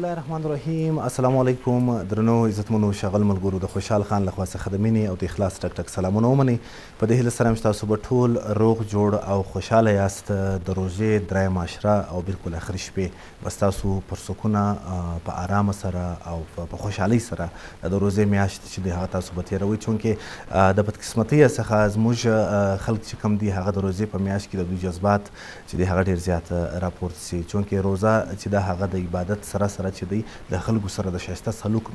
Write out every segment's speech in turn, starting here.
الله الرحمن الرحیم. السلام علیکم درنو عزتمنو شغل ملګرو، د خوشحال خان له خوا څخه د مینې او د اخلاص ټک ټک سلامونه ومنئ. په دې هیله سره چې تاسو به ټول روغ جوړ او خوشحاله یاست. د روژې درېیمه عشره او بالکل اخري شپې بس تاسو پرسکونه په ارامه سره او په خوشحالۍ سره د روژې میاشت چې دی هغه تاسو به تېروئ، چونکې د بدقسمتۍ څخه زموږ خلک چې کوم دي هغه د روژې په میاشت کې د دوی جذبات چې دی هغه ډېر زیات راپورته سي، چونکې روژه چې دا هغه د عبادت سره چې دی د خلکو سره د ښایسته سلوک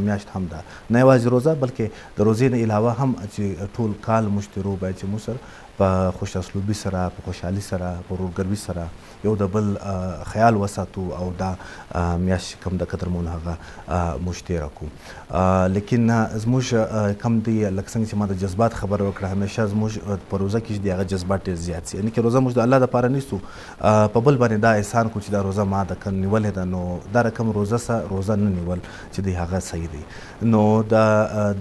میاشت هم ده. نه یوازې روژه بلکې د روژې نه علاوه هم چې ټول کال موږ تېرو باید چې موږ سره په خوش اسلوبي سره، په خوشحالي سره، په ورورګروي سره یو د بل خیال وساتو او دا میاشت چې کوم د قدرمون هغه موږ تېره کړو. لیکن زموږ کم دی لکه څنګه چې ما د جذبات خبره وکړه، همیشه زموږ په روژه کې چې دی هغه جذبات ډېر زیات سي. یعنې که روژه موږ د الله دپاره نیسو، په بل باندې دا احسان کړو چې دا روژه ما د نیولې ده، نو دا رقم روژه نه نیول چې دی هغه صحیح دی. نو د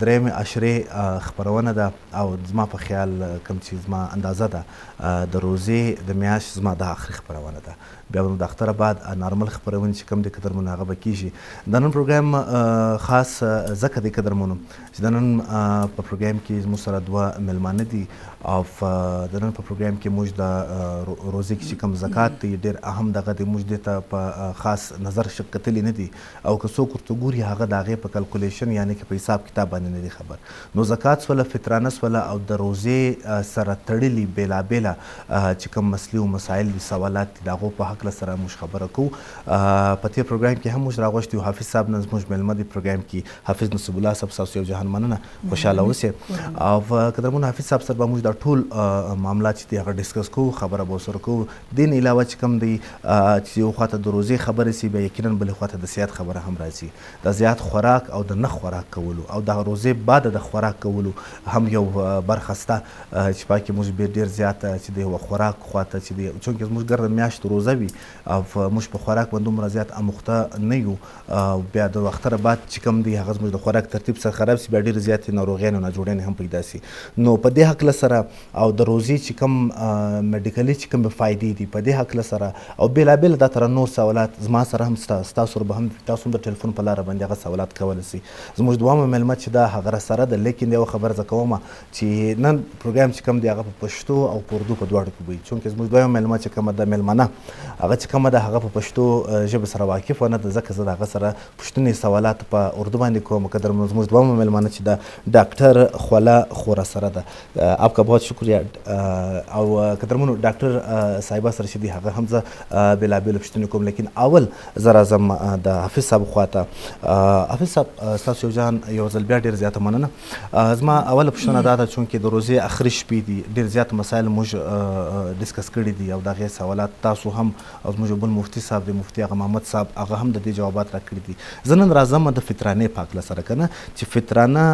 درېیمې عشرې خپرونه ده او زما په خیال کوم چې زما اندازه ده د روژې د میاشت زما دا آخري خپرونه ده. بیا به نو د اختره بعد نارمل خپرونې چې کوم دی قدرمنو هغه به کېږي. د نن پروګرام خاص ځکه دی قدرمنو چې د نن په پروګرام کې زموږ سره دوه میلمانه دي او د نن په پروګرام کې موږ د روژې کې چې کوم زکات دی ډېر اهم دغه دی، موږ دې ته په خاص نظر کتلي نه دي او که څوک ورته ګوري هغه د هغې په کلکولیشن یعنې که په حساب کتاب باندې نه دي خبر. نو زکات سوله، فطرانه سوله او د روژې سره تړلي بېلابېله چې کوم مسلې او مسایل دي، سوالات دي، د هغو په هکله سره موږ خبره کوو. په تېر پروګرام کې هم موږ راغوښتي یو حافظ صاحب نه زموږ میلمه دی پروګرام کې، حافظ نصیب الله صاحب. ستاسو یو جهان مننه، خوشحاله اوسئ. او قدرمنو حافظ صاحب سره به موږ دا ټول معاملات چې دي هغه ډسکس کوو، خبره به ورسره کوو. دې نه علاوه چې کوم دی چې یو خواته د روژې خبرې سي، بیا یقینا بلې خواته د صحت خبره هم راځي. د زیات خوراک او د نه خوراک کولو او د روژې بعد د خوراک کولو هم یو برخه شته چې پکې موږ ډېر زیات چې دی خوراک خواته چې دی، چونکې زموږ ګرده میاشت روژه وي او موږ په خوراک باندې دومره زیات اموخته نه یو. بیا د اختره بعد چې کوم دی هغه زموږ د خوراک ترتیب سره خراب سي، بیا ډېرې زیاتې ناروغیانې او ناجوړیانې هم پیدا سي. نو په دې هکله سره او د روژې چې کوم میډیکلي چې کومې فایدې دي په دې هکله سره او بېلابېل دا تر نور سوالات زما سره هم ستاسو سره به هم تاسو هم د ټلیفون په لاره باندې هغه سوالات کولی سي. زموږ دویمه میلمه چې دا هغه راسره ده، لیکن یوه خبره زه کوم چې نن پروګرام چې کوم دی هغه په پښتو او په اردو په دواړو کې وي، چونکې زموږ دویمه میلمه چې کومه ده میلمنه هغه چې کومه ده هغه په پښتو ژبې سره واقف نه ده، ځکه زه د هغه سره پوښتنې سوالات په اردو باندې کوم. قدرمنو زموږ دویمه میلمنه چې ده ډاکټر خوله خورا سره ده. آپ کا بہت شکریہ. او قدرمنو ډاکټر صاحبه سره چې دی هغه هم زه بېلابېلې پوښتنې کوم، لیکن اول زه راځم د حافظ صاحب خواته. حافظ صاحب ستاسو یو ځان یو ځل بیا ډېر زیاته مننه. زما اوله پوښتنه دا ده چونکې د روژې اخري شپې دي، ډېر زیات مسایل موږ ډسکس کړي دي او د هغې سوالات تاسو هم او زموږ بل مفتي صاحب دی، مفتي هغه محمد صاحب، هغه هم د دې جوابات راکړي دي. زه نن راځم د فطرانې په هکله سره که نه چې فطرانه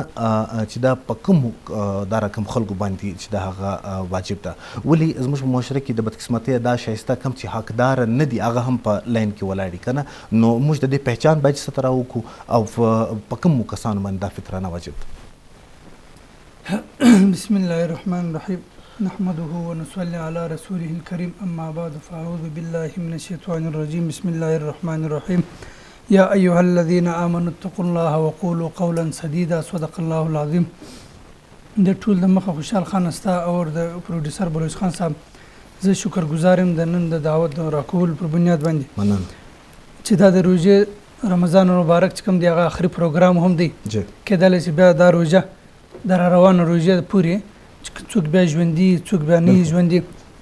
چې دا په کومو دا رقم خلکو باندې چې دا هغه واجب ده. ولې زموږ په معاشره کې د بدقسمتۍ دا ښایسته کم چې حقداره نه دي هغه هم په لاین کې ولاړ دي که نه، نو موږ د دې پهچان باید چې څه ته راوکړو او په کومو کسانو باندې دا فطرانه واجب ده. بسم الله الرحمن الرحیم نحمده ونصلي على رسوله الكريم اما بعد فاعوذ بالله من الشيطان الرجيم بسم الله الرحمن الرحيم يا ايها الذين امنوا اتقوا الله وقولوا قولا سديدا صدق الله العظيم. د ټول د مخه خوشحال خان استا او د پروډوسر بلوچ خان صاحب زه شکر گزارم د نن د دعوت راکول پر بنیاد باندې مننه چې دا د روژې رمضان مبارک چې کوم دی هغه آخري پروګرام هم دی. کېدلی چې بیا دا روژه د را روانه روژې پورې چې څوک بیا ژوندي څوک بیا نه ژوندي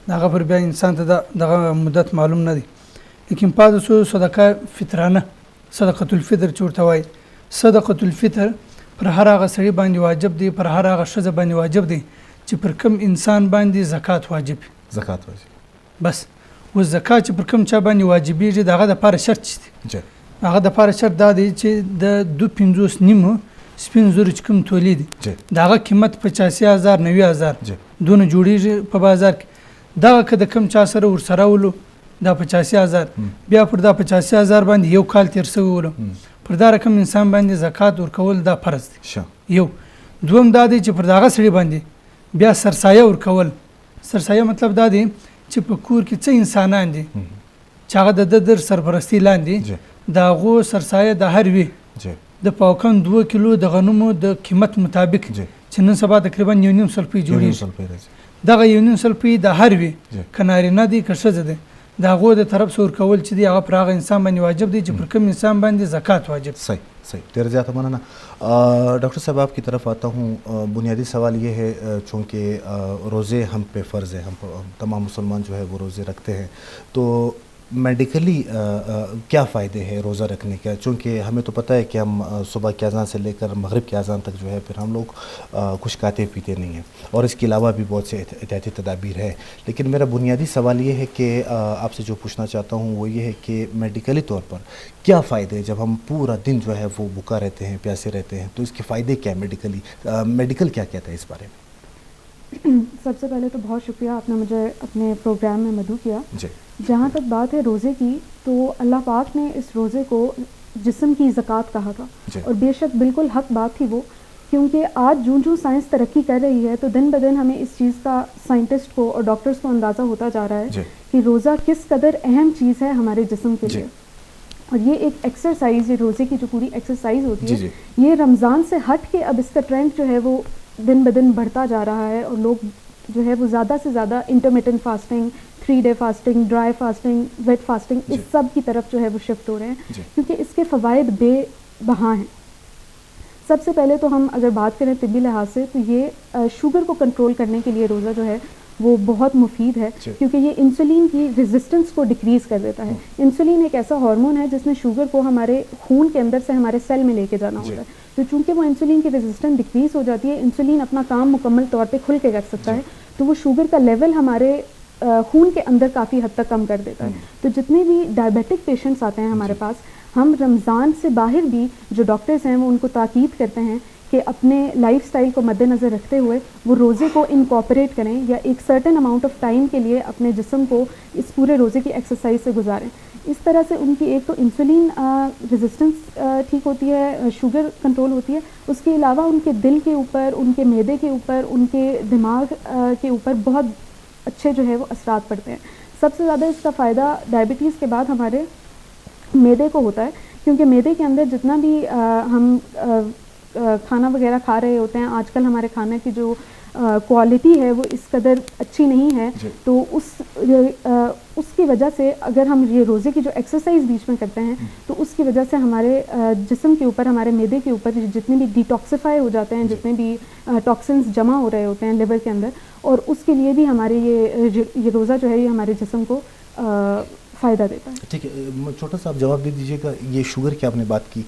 د هغه پر بیا انسان ته دغه مدت معلوم نه دی. لیکن پاتې شو صدقه فطرانه، صدقة الفطر چې ورته وایي. صدقة الفطر پر هر هغه سړي باندې واجب دی، پر هر هغه ښځه باندې واجب دی چې پر کوم انسان باندې زکات واجب زکات واجب بس. و زکات چې پر کوم چا باندې واجبېږي د هغه دپاره شرط چې دی، هغه دپاره شرط دا دی چې د 250 نیمو سپین زرو چې کوم تولید دي د هغه قیمت 85,000 90,000 دونه جوړېږي په بازار کې. دغه که د کوم چا سره ورسره ولو دا 85,000 بیا پر دا 85,000 باندې یو کال تېر شوی ولو پر دا رقم انسان باندې زکات ورکول دا فرض دی. یو دوم دا دی چې پر دغه سړي باندې بیا سرسایه ورکول. سرسایه مطلب دا دی چې په کور کې څه انسانان دي چې هغه د در سرپرستی لاندې د هغو سرسایه د هر وي جی د پاوکن 2 کیلو د غنمو د قیمت مطابق جی چې نن سبا تقریبا 1.5 سل روپۍ جوړېږي سل پیدا دغه 1.5 سل روپۍ د هر وي جی که نارینه دی که ښځه دی د هغو د طرف څخه ورکول چې دی هغه پر هغه انسان باندې واجب دی چې پر کوم انسان باندې زکات واجب دی. صحیح ډیر زیاته مننه. ڈاکٹر صاحب آپ کی طرف آتا ہوں. بنیادی سوال یہ ہے چونکہ روزے ہم پہ فرض ہے, ہم تمام مسلمان جو ہے وہ روزے رکھتے ہیں, تو میڈیکلی کیا فائدے ہیں روزہ رکھنے کا؟ چونکہ ہمیں تو پتہ ہے کہ ہم صبح کی اذان سے لے کر مغرب کی اذان تک جو ہے پھر ہم لوگ کچھ کھاتے پیتے نہیں ہیں, اور اس کے علاوہ بھی بہت سے احتیاطی تدابیر ہے. لیکن میرا بنیادی سوال یہ ہے کہ آپ سے جو پوچھنا چاہتا ہوں وہ یہ ہے کہ میڈیکلی طور پر کیا فائدے ہیں جب ہم پورا دن جو ہے وہ بھوکا رہتے ہیں, پیاسے رہتے ہیں, تو اس کے فائدے کیا میڈیکلی, میڈیکل کیا کہتا ہے اس بارے میں؟ سب سے پہلے تو بہت شکریہ, آپ نے مجھے اپنے پروگرام میں مدعو کیا. جی جہاں تک بات ہے روزے کی, تو اللہ پاک نے اس روزے کو جسم کی زکوٰۃ کہا تھا, اور بے شک بالکل حق بات تھی وہ, کیونکہ آج جوں سائنس ترقی کر رہی ہے تو دن بدن ہمیں اس چیز کا سائنٹسٹ کو اور ڈاکٹرز کو اندازہ ہوتا جا رہا ہے کہ روزہ کس قدر اہم چیز ہے ہمارے جسم کے لیے. اور یہ ایک ایکسرسائز, یہ روزے کی جو پوری ایکسرسائز ہوتی ہے, یہ رمضان سے ہٹ کے اب اس کا ٹرینڈ جو ہے وہ دن بدن بڑھتا جا رہا ہے, اور لوگ جو ہے وہ زیادہ سے زیادہ انٹرمیٹنٹ فاسٹنگ, 3 ڈے فاسٹنگ, ڈرائی فاسٹنگ, ویٹ فاسٹنگ, اس سب کی طرف جو ہے وہ شفٹ ہو رہے ہیں, کیونکہ اس کے فوائد بے بہا ہیں. سب سے پہلے تو ہم اگر بات کریں طبی لحاظ سے, تو یہ شوگر کو کنٹرول کرنے کے لیے روزہ جو ہے وہ بہت مفید ہے, کیونکہ یہ انسولین کی ریزسٹنس کو ڈکریز کر دیتا ہے. انسولین ایک ایسا ہارمون ہے جس نے شوگر کو ہمارے خون کے اندر سے ہمارے سیل میں لے کے جانا ہوتا ہے, تو چونکہ وہ انسولین کی ریزسٹنس ڈکریز ہو جاتی ہے, انسولین اپنا کام مکمل طور پہ کھل کے رکھ سکتا ہے, تو وہ شوگر کا لیول ہمارے خون کے اندر کافی حد تک کم کر دیتا ہے. تو جتنے بھی ڈائبیٹک پیشنٹس آتے ہیں ہمارے پاس, ہم رمضان سے باہر بھی جو ڈاکٹرز ہیں وہ ان کو تاکید کرتے ہیں کہ اپنے لائف سٹائل کو مد نظر رکھتے ہوئے وہ روزے کو انکارپوریٹ کریں, یا ایک سرٹن اماؤنٹ آف ٹائم کے لیے اپنے جسم کو اس پورے روزے کی ایکسرسائز سے گزاریں. اس طرح سے ان کی ایک تو انسولین ریزسٹنس ٹھیک ہوتی ہے, شوگر کنٹرول ہوتی ہے, اس کے علاوہ ان کے دل کے اوپر, ان کے معدے کے اوپر, ان کے دماغ کے اوپر بہت اچھے جو ہے وہ اثرات پڑتے ہیں. سب سے زیادہ اس کا فائدہ ڈائبٹیز کے بعد ہمارے معدے کو ہوتا ہے, کیونکہ معدے کے اندر جتنا بھی ہم کھانا وغیرہ کھا رہے ہوتے ہیں, آج کل ہمارے کھانے کی جو کوالٹی ہے وہ اس قدر اچھی نہیں ہے, تو اس کی وجہ سے اگر ہم یہ روزے کی جو ایکسرسائز بیچ میں کرتے ہیں تو اس کی وجہ سے ہمارے جسم کے اوپر, ہمارے معدے کے اوپر جتنے بھی ڈیٹاکسیفائی ہو جاتے ہیں, جتنے بھی ٹاکسنز جمع ہو رہے ہوتے ہیں لیور کے اندر, اور اس کے لیے بھی ہمارے یہ روزہ جو ہے یہ ہمارے جسم کو فائدہ دیتا ہے. ٹھیک ہے, چھوٹا سا آپ جواب دے دیجیے گا. یہ شوگر کی آپ نے بات کی,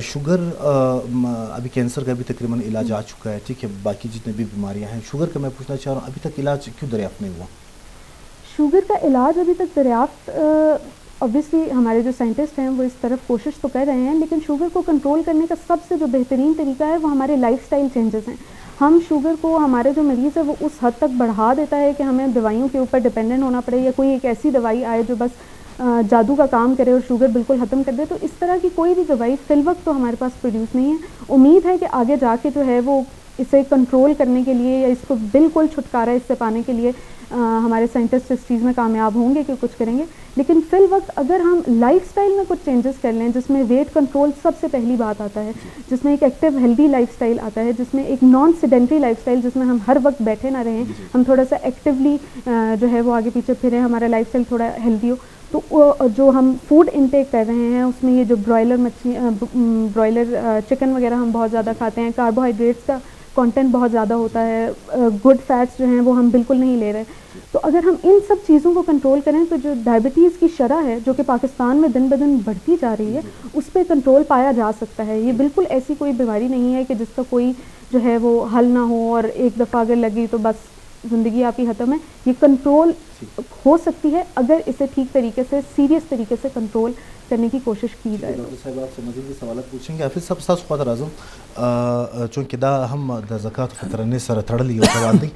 شوگر ابھی کینسر کا بھی تقریباً علاج آ چکا ہے, ٹھیک ہے, باقی جتنے بھی بیماریاں ہیں, شوگر کا میں پوچھنا چاہ رہا ہوں ابھی تک علاج کیوں دریافت نہیں ہوا؟ شوگر کا علاج ابھی تک دریافت اوبویسلی ہمارے جو سائنٹسٹ ہیں وہ اس طرف کوشش تو کر رہے ہیں, لیکن شوگر کو کنٹرول کرنے کا سب سے جو بہترین طریقہ ہے وہ ہمارے لائف سٹائل چینجز ہیں. ہم شوگر کو, ہمارے جو مریض ہے وہ اس حد تک بڑھا دیتا ہے کہ ہمیں دوائیوں کے اوپر ڈپینڈنٹ ہونا پڑے, یا کوئی ایک ایسی دوائی آئے جو بس جادو کا کام کرے اور شوگر بالکل ختم کر دے. تو اس طرح کی کوئی بھی دوائی فی الوقت تو ہمارے پاس پروڈیوس نہیں ہے. امید ہے کہ آگے جا کے جو ہے وہ اسے کنٹرول کرنے کے لیے, یا اس کو بالکل چھٹکارا اس سے پانے کے لیے ہمارے سائنٹسٹ اس چیز میں کامیاب ہوں گے کہ کچھ کریں گے. لیکن فی الوقت اگر ہم لائف سٹائل میں کچھ چینجز کر لیں, جس میں ویٹ کنٹرول سب سے پہلی بات آتا ہے, جس میں ایک ایکٹیو ہیلدی لائف سٹائل آتا ہے, جس میں ایک نان سیڈنٹری لائف سٹائل, جس میں ہم ہر وقت بیٹھے نہ رہیں, ہم تھوڑا سا ایکٹیولی جو ہے وہ آگے پیچھے پھریں, ہمارا لائف سٹائل تھوڑا ہیلدی ہو, تو جو ہم فوڈ انٹیک کر رہے ہیں اس میں یہ جو برائلر چکن وغیرہ ہم بہت زیادہ کھاتے ہیں, کاربوہائیڈریٹس کا کانٹینٹ بہت زیادہ ہوتا ہے, گڈ فیٹس جو ہیں وہ ہم بالکل نہیں لے رہے. تو اگر ہم ان سب چیزوں کو کنٹرول کریں تو جو ڈائبٹیز کی شرح ہے جو کہ پاکستان میں دن بدن بڑھتی جا رہی ہے, اس پہ کنٹرول پایا جا سکتا ہے. یہ بالکل ایسی کوئی بیماری نہیں ہے کہ جس کا کوئی جو ہے وہ حل نہ ہو, اور ایک دفعہ اگر لگی تو بس زندگی آپ کی ختم ہے. یہ کنٹرول ہو سکتی ہے اگر اسے ٹھیک طریقے سے, سیریس طریقے سے کنٹرول کرنے کی کوشش کی جائے. ڈاکٹر صاحب آپ سے مزید سوالات پوچھیں گے. حافظ صاحب تاسو خواته راځم, چونکې دا هم د زکات فطرنې سره تړلی یو سوال دی.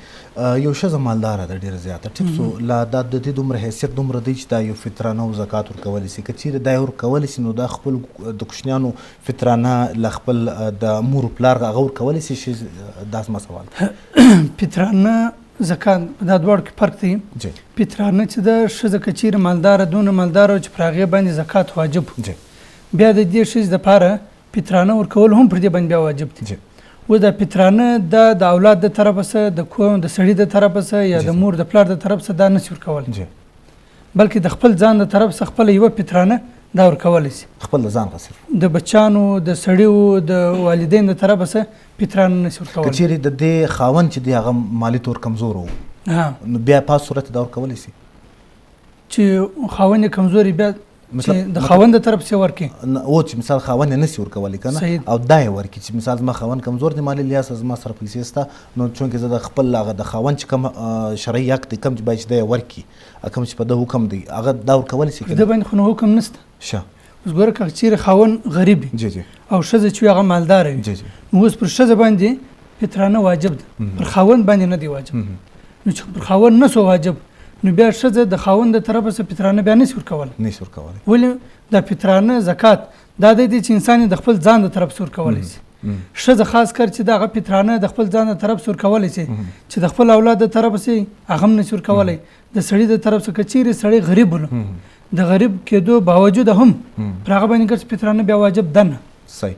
یو ښځه مالداره ده ډېره زیاته, ټیک سو, لا دا د دې دومره حیثیت دومره دی چې دا یو فطرانه او زکات ورکولی شي. که چیرې دا یې ورکولی شي نو دا خپل د کوچنیانو فطرانه له خپل د مور پلار هغه ورکولی شي, دا زما سوال دی. فطرانه زکات دا دواړو کې فرق دی. فطرانه چې د ښځه که چیرې مالداره, دونه مالداره چې پر هغې باندې زکات واجب, بیا د دې ښځې دپاره فطرانه ورکول هم پر دې باندې بیا واجب دي. و د فطرانه د اولاد د طرفه څخه د سړي د طرفه څخه یا د مور د پلار د طرف څخه دا نشي ورکولی، بلکې د خپل ځان د طرف څخه خپله یوه فطرانه دا ورکولی شي. خپل د ځان غسل د بچانو د سړیو د والدین د طرفه څخه فطرانه نشي ورکولی. که چیرې د دې خاوند چې دی هغه مالي طور کمزور و نو بیا په صورت دا ورکولی شي چې خاوند یې کمزوري بیا چې د خاوند د طرف څخه ورکړي او چې مثال خاوند یې نشي ورکولی که نه او دا یې ورکړي چې مثال زما خاوند کمزور دی مالي لحاظ زما سره پیسې شته نو چونکې زه د خپل هغه د خاوند چې کوم شرعي حق دی کوم چې باید چې دی یې ورکړي کوم چې په ده حکم دی هغه دا ورکولی شي. په ده باندې خو نو حکم نشته. ښه اوس ګوره که چیرې خاوند غریب وي او ښځه چې وي هغه مالداره وي نو اوس پر ښځه باندې فطرانه واجب ده، پر خاوند باندې نه دی واجب. نو چې پر خاوند نه سو واجب نو بیا ښځه د خاوند د طرفه څخه فطرانه بیا نشي ورکولی. ولې د فطرانه زکات دا دی چې انسان د خپل ځان د طرف څخه ورکولی شي. ښځه خاص کر چې دغه فطرانه د خپل ځان د طرف څخه ورکولی شي چې د خپل اولاد د طرفه څخه هغه هم نشي ورکولی. د سړي د طرف څخه که چیرې سړی غریب ولو د غریب کېدو باوجود هم پر هغه باندې ګرځي فطرانه بیا واجب ده نه. صحیح.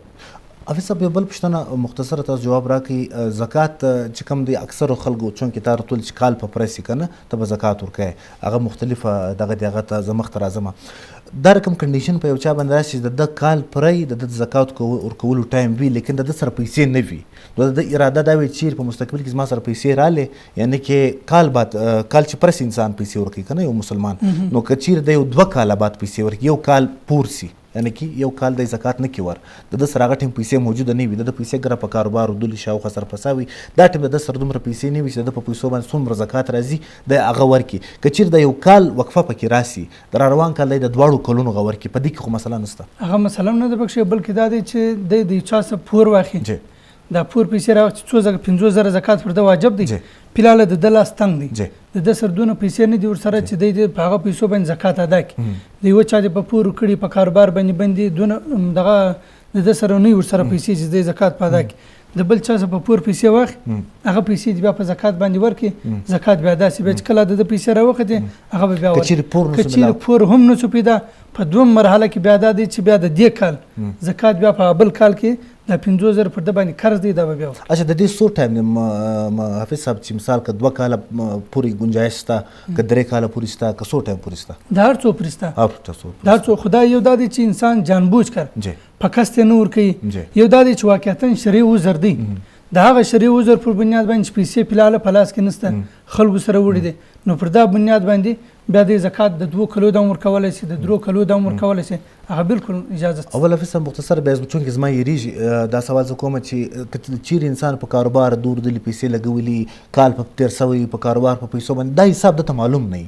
حافظ صاحب یو بل پوښتنه مختصره تاسو جواب راکړئ. زکات چې کوم دی اکثرو خلکو چونکې تا ټول چې کال په پرسي که نه ته به زکات ورکوې هغه مختلفه دغه دی هغه ته زه مخته راځم. دا رقم کنډیشن په یو چا باندې راشي د ده کال پرې د ده زکات ورکولو ټایم وي لیکن د ده سره پیسې نه وي نو د ده اراده دا وي چیرې په مستقبل کې زما سره پیسې رالې یعنې کې کال بعد کال چې پرس انسان پیسې ورکوي که نه یو مسلمان نو که چیرې د یو 2 کاله بعد پیسې ورکوي یو کال پور سي یعنی کې یو کال د زکات نه کی ور د سره هغه ټیم پیسې موجوده نه وي د پیسې ګره په کاروبار ودل شاوخه سره پساوي دا ټیم د سره دومره پیسې نه وي چې د په پیسو باندې څومره زکات راځي د هغه ورکی کچیر د یو کال وقفه پکې راسي در روان کال د دوړو کلونو غور کی په دې کې خو مثلا نسته هغه مثلا نه د بخښه بلکې دا دی چې د چا څه پور واخی دا پور پیسې راوځي څو زګ 50000 زکات پر د واجب دی پیلاله د دلاس تنگ دی د سردونه پیسې نه دی ور سره چې د په هغه پیسو باندې زکات ادا کړي دی و چا د په پور کړي په کاروبار باندې باندې دونه دغه د سره نه ور سره پیسې چې د زکات په ادا کړي د بل چا په پور پیسې واخ هغه پیسې بیا په زکات باندې ورکړي زکات بیا داسې به کله د پیسې راوخته هغه بیا کچیر پور هم نه څه پیدا په دوه مرحله کې بیا د دې چې بیا د دې کال زکات بیا په بل کال کې د 50000 پر د باندې قرض دی دا بیا اچھا د دې سو ټایم حافظ صاحب چې مثال ک 2 کال پوری گنجائش تا ک 3 کال پوری ستا ک سو ټایم پوری ستا دا هر څو پرستا دا څو خدای یو د چې انسان جانبوج کړ پکست نه ور کوي یو د چې واقعیتا شری وزر دی دا هغه شری وزر پر بنیاد باندې پیسې پلاله پلاس کې نسته خلکو سره وړي دي نو پر دا بنیاد باندې بیا د زکات د 2 کلو د عمر کولای شي د 3 کلو د عمر کولای شي هغه بالکل اجازه اول افسر مختصر به چون کې زما یریږي دا سوال کوم چې چیر انسان په کاروبار دور د پیسې لګولي کال په 1300 په کاروبار په پیسو باندې دا حساب د معلوم نه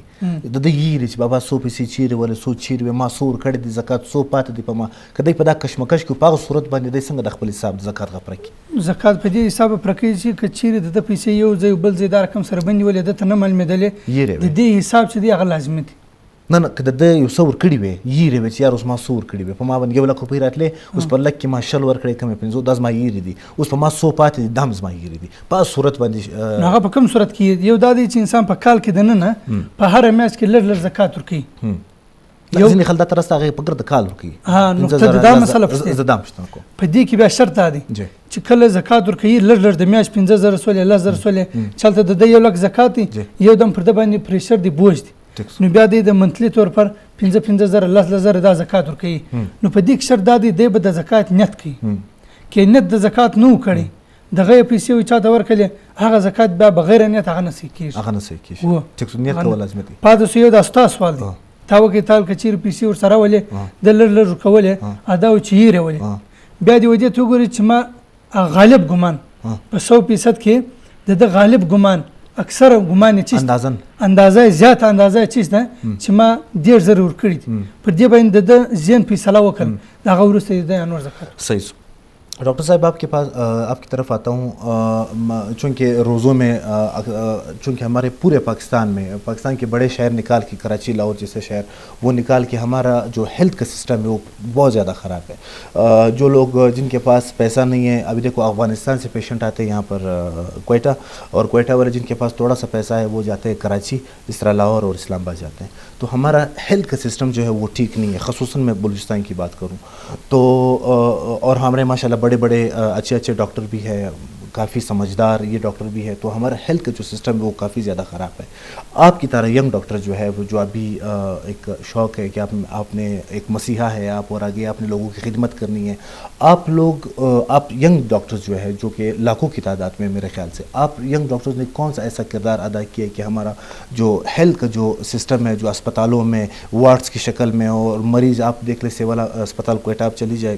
د دې یری چې بابا سو پیسې چیر ولا سو چیر ما سور کړی د زکات سو پات دی په ما کدی په دا کشمکش کې په صورت باندې د څنګه د خپل حساب زکات غپرکی زکات په دې حساب پرکی چې کچیر د پیسې یو ځای بل ځای دار کم سره باندې ولې د تنه ملمدلې د دې حساب چې دی هغه لازمي دی نه که د یو څور کړي وي یری وي چې یار اوس ما سور کړي وي په ما باندې یو لک روپۍ راتلې اوس په لک کې ما شل ور کړی کم 500 د ما یری دي اوس په ما سو پاتې دم زما یری دي په صورت باندې هغه په کوم صورت کې یو د دې چې انسان په کال کې دنه په هر میاشت کې لږ زکات ورکړي یو ځینې خلک دا ترسته هغه په ګرد کال ورکړي ها نو دا مسله زدام شته کو په دې کې بیا شرط دی چې کله زکات ورکړي لږ د میاشت 15000 سولې 10000 سولې چلته د یو لک زکات یو دم پر د باندې پریشر دی بوج دی نو بیا د منتلی طور پر 15000 10000 د زکات ورکړي نو په دې کې شرط دی به د زکات نیت کوي کې نیت د زکات نو کړي دغه پیسې وي چا د ورکړي هغه زکات بیا بغیر نیت هغه نسی کیږي ټیکس نیت کول لازم دي پاتې یو د استا سوال دی تا وکي تال کچیر پیسې ور سره ولې د لړ کولې ادا او چیرې ولې بیا دی وجه تو ګوري چې ما غالب ګمان په 100% کې د غالب ګمان اکثر ګمان چې اندازه زیات اندازه چیز ده چې ما ډیر ضرور کړی پر دې باندې د ځین فیصله وکړ دا غوړسته د انور زکات صحیح ڈاکٹر صاحب آپ کے پاس آپ کی طرف آتا ہوں، چونکہ روزوں میں چونکہ ہمارے پورے پاکستان کے بڑے شہر نکال کے، کراچی لاہور جیسے شہر، وہ نکال کے ہمارا جو ہیلتھ کا سسٹم ہے وہ بہت زیادہ خراب ہے. جو لوگ جن کے پاس پیسہ نہیں ہے، ابھی دیکھو افغانستان سے پیشنٹ آتے ہیں یہاں پر کوئٹہ، اور کوئٹہ والے جن کے پاس تھوڑا سا پیسہ ہے وہ جاتے ہیں کراچی، اس طرح لاہور اور اسلام آباد جاتے ہیں. تو ہمارا ہیلتھ کا سسٹم جو ہے وہ ٹھیک نہیں ہے، خصوصاً میں بلوچستان کی بات کروں تو. اور ہمارے ماشاء اللہ بڑے بڑے اچھے ڈاکٹر بھی ہیں، کافی سمجھدار یہ ڈاکٹر بھی ہے. تو ہمارا ہیلتھ کا جو سسٹم ہے وہ کافی زیادہ خراب ہے. آپ کی طرح ینگ ڈاکٹر جو ہے وہ جو ابھی ایک شوق ہے کہ آپ نے ایک مسیحا ہے آپ، اور آگے آپ نے لوگوں کی خدمت کرنی ہے. آپ ینگ ڈاکٹر جو ہے، جو کہ لاکھوں کی تعداد میں میرے خیال سے، آپ ینگ ڈاکٹرز نے کون سا ایسا کردار ادا کیا کہ ہمارا جو ہیلتھ کا جو سسٹم ہے، جو اسپتالوں میں وارڈز کی شکل میں، اور مریض آپ دیکھ لیں سیوالا اسپتال کوئٹہ آپ چلی جائے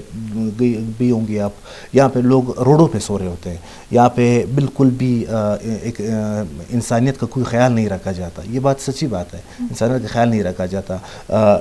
بھی ہوں گی آپ، یہاں پہ لوگ روڈوں پہ سو رہے ہوتے ہیں، یہاں پہ بالکل بھی ایک انسانیت کا کوئی خیال نہیں رکھا جاتا. یہ بات سچی بات ہے، انسانیت کا خیال نہیں رکھا جاتا.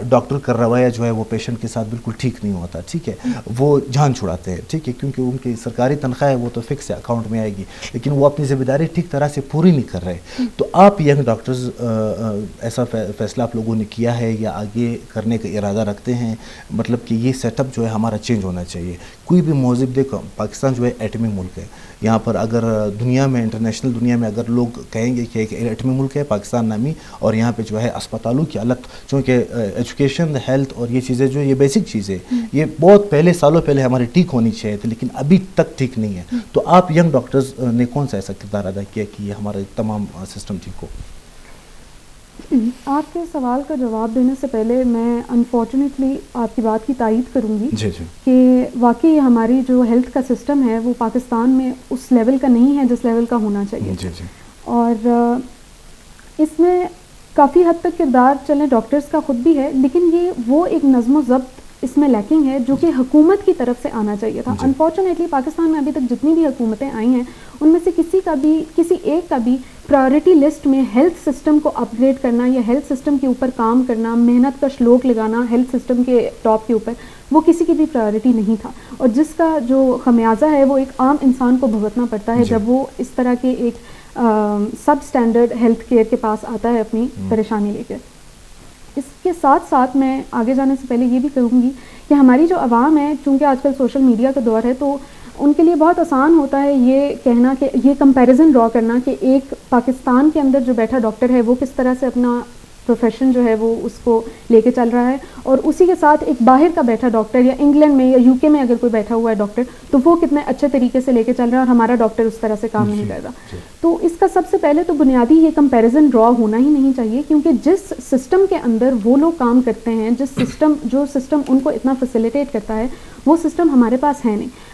ڈاکٹر کا رویہ جو ہے وہ پیشنٹ کے ساتھ بالکل ٹھیک نہیں ہوتا. ٹھیک ہے، وہ جان چھڑاتے ہیں، ٹھیک ہے، کیونکہ ان کی سرکاری تنخواہ ہے وہ تو فکس ہے، اکاؤنٹ میں آئے گی، لیکن وہ اپنی ذمہ داری ٹھیک طرح سے پوری نہیں کر رہے. تو آپ ینگ ڈاکٹرز ایسا فیصلہ آپ لوگوں نے کیا ہے یا آگے کرنے کا ارادہ رکھتے ہیں، مطلب کہ یہ سیٹ اپ جو ہے ہمارا چینج ہونا چاہیے؟ کوئی بھی مہذب دیکھو، پاکستان جو ہے ایٹمی ملک ہے، یہاں پر اگر دنیا میں، انٹرنیشنل دنیا میں اگر لوگ کہیں گے کہ ایک ایٹمی ملک ہے پاکستان نامی، اور یہاں پہ جو ہے اسپتالوں کی حالت، چونکہ ایجوکیشن، ہیلتھ اور یہ چیزیں جو یہ بیسک چیزیں، یہ بہت پہلے سالوں پہلے ہماری ٹھیک ہونی چاہیے تھی، لیکن ابھی تک ٹھیک نہیں ہے. تو آپ ینگ ڈاکٹرز نے کون سا ایسا کردار ادا کیا کہ یہ ہمارا تمام سسٹم ٹھیک ہو؟ آپ کے سوال کا جواب دینے سے پہلے میں انفارچونیٹلی آپ کی بات کی تائید کروں گی کہ واقعی ہماری جو ہیلتھ کا سسٹم ہے وہ پاکستان میں اس لیول کا نہیں ہے جس لیول کا ہونا چاہیے. اور اس میں کافی حد تک کردار چلیں ڈاکٹرز کا خود بھی ہے، لیکن یہ وہ ایک نظم و ضبط اس میں لیکنگ ہے جو کہ حکومت کی طرف سے آنا چاہیے تھا. انفارچونیٹلی پاکستان میں ابھی تک جتنی بھی حکومتیں آئی ہیں ان میں سے کسی ایک کا بھی پرائورٹی لسٹ میں ہیلتھ سسٹم کو اپ گریڈ کرنا یا ہیلتھ سسٹم کے اوپر کام کرنا، محنت کا شلوک لگانا ہیلتھ سسٹم کے ٹاپ کے اوپر، وہ کسی کی بھی پرائورٹی نہیں تھا. اور جس کا جو خمیازہ ہے وہ ایک عام انسان کو بھگتنا پڑتا ہے جب وہ اس طرح کے ایک سب سٹینڈرڈ ہیلتھ کیئر کے پاس آتا ہے اپنی پریشانی لے کر. اس کے ساتھ ساتھ میں آگے جانے سے پہلے یہ بھی کہوں گی کہ ہماری جو عوام ہے، چونکہ آج کل سوشل میڈیا کا دور ہے، تو ان کے لیے بہت آسان ہوتا ہے یہ کہنا کہ یہ کمپیریزن ڈرا کرنا کہ ایک پاکستان کے اندر جو بیٹھا ڈاکٹر ہے وہ کس طرح سے اپنا پروفیشن جو ہے وہ اس کو لے کے چل رہا ہے، اور اسی کے ساتھ ایک باہر کا بیٹھا ڈاکٹر یا انگلینڈ میں یا یو کے میں اگر کوئی بیٹھا ہوا ہے ڈاکٹر تو وہ کتنے اچھے طریقے سے لے کے چل رہا ہے اور ہمارا ڈاکٹر اس طرح سے کام نہیں کر رہا. تو اس کا سب سے پہلے تو بنیادی یہ کمپیریزن ڈرا ہونا ہی نہیں چاہیے، کیونکہ جس سسٹم کے اندر وہ لوگ کام کرتے ہیں، جو سسٹم ان کو اتنا فیسیلیٹیٹ کرتا ہے، وہ سسٹم ہمارے پاس ہے نہیں.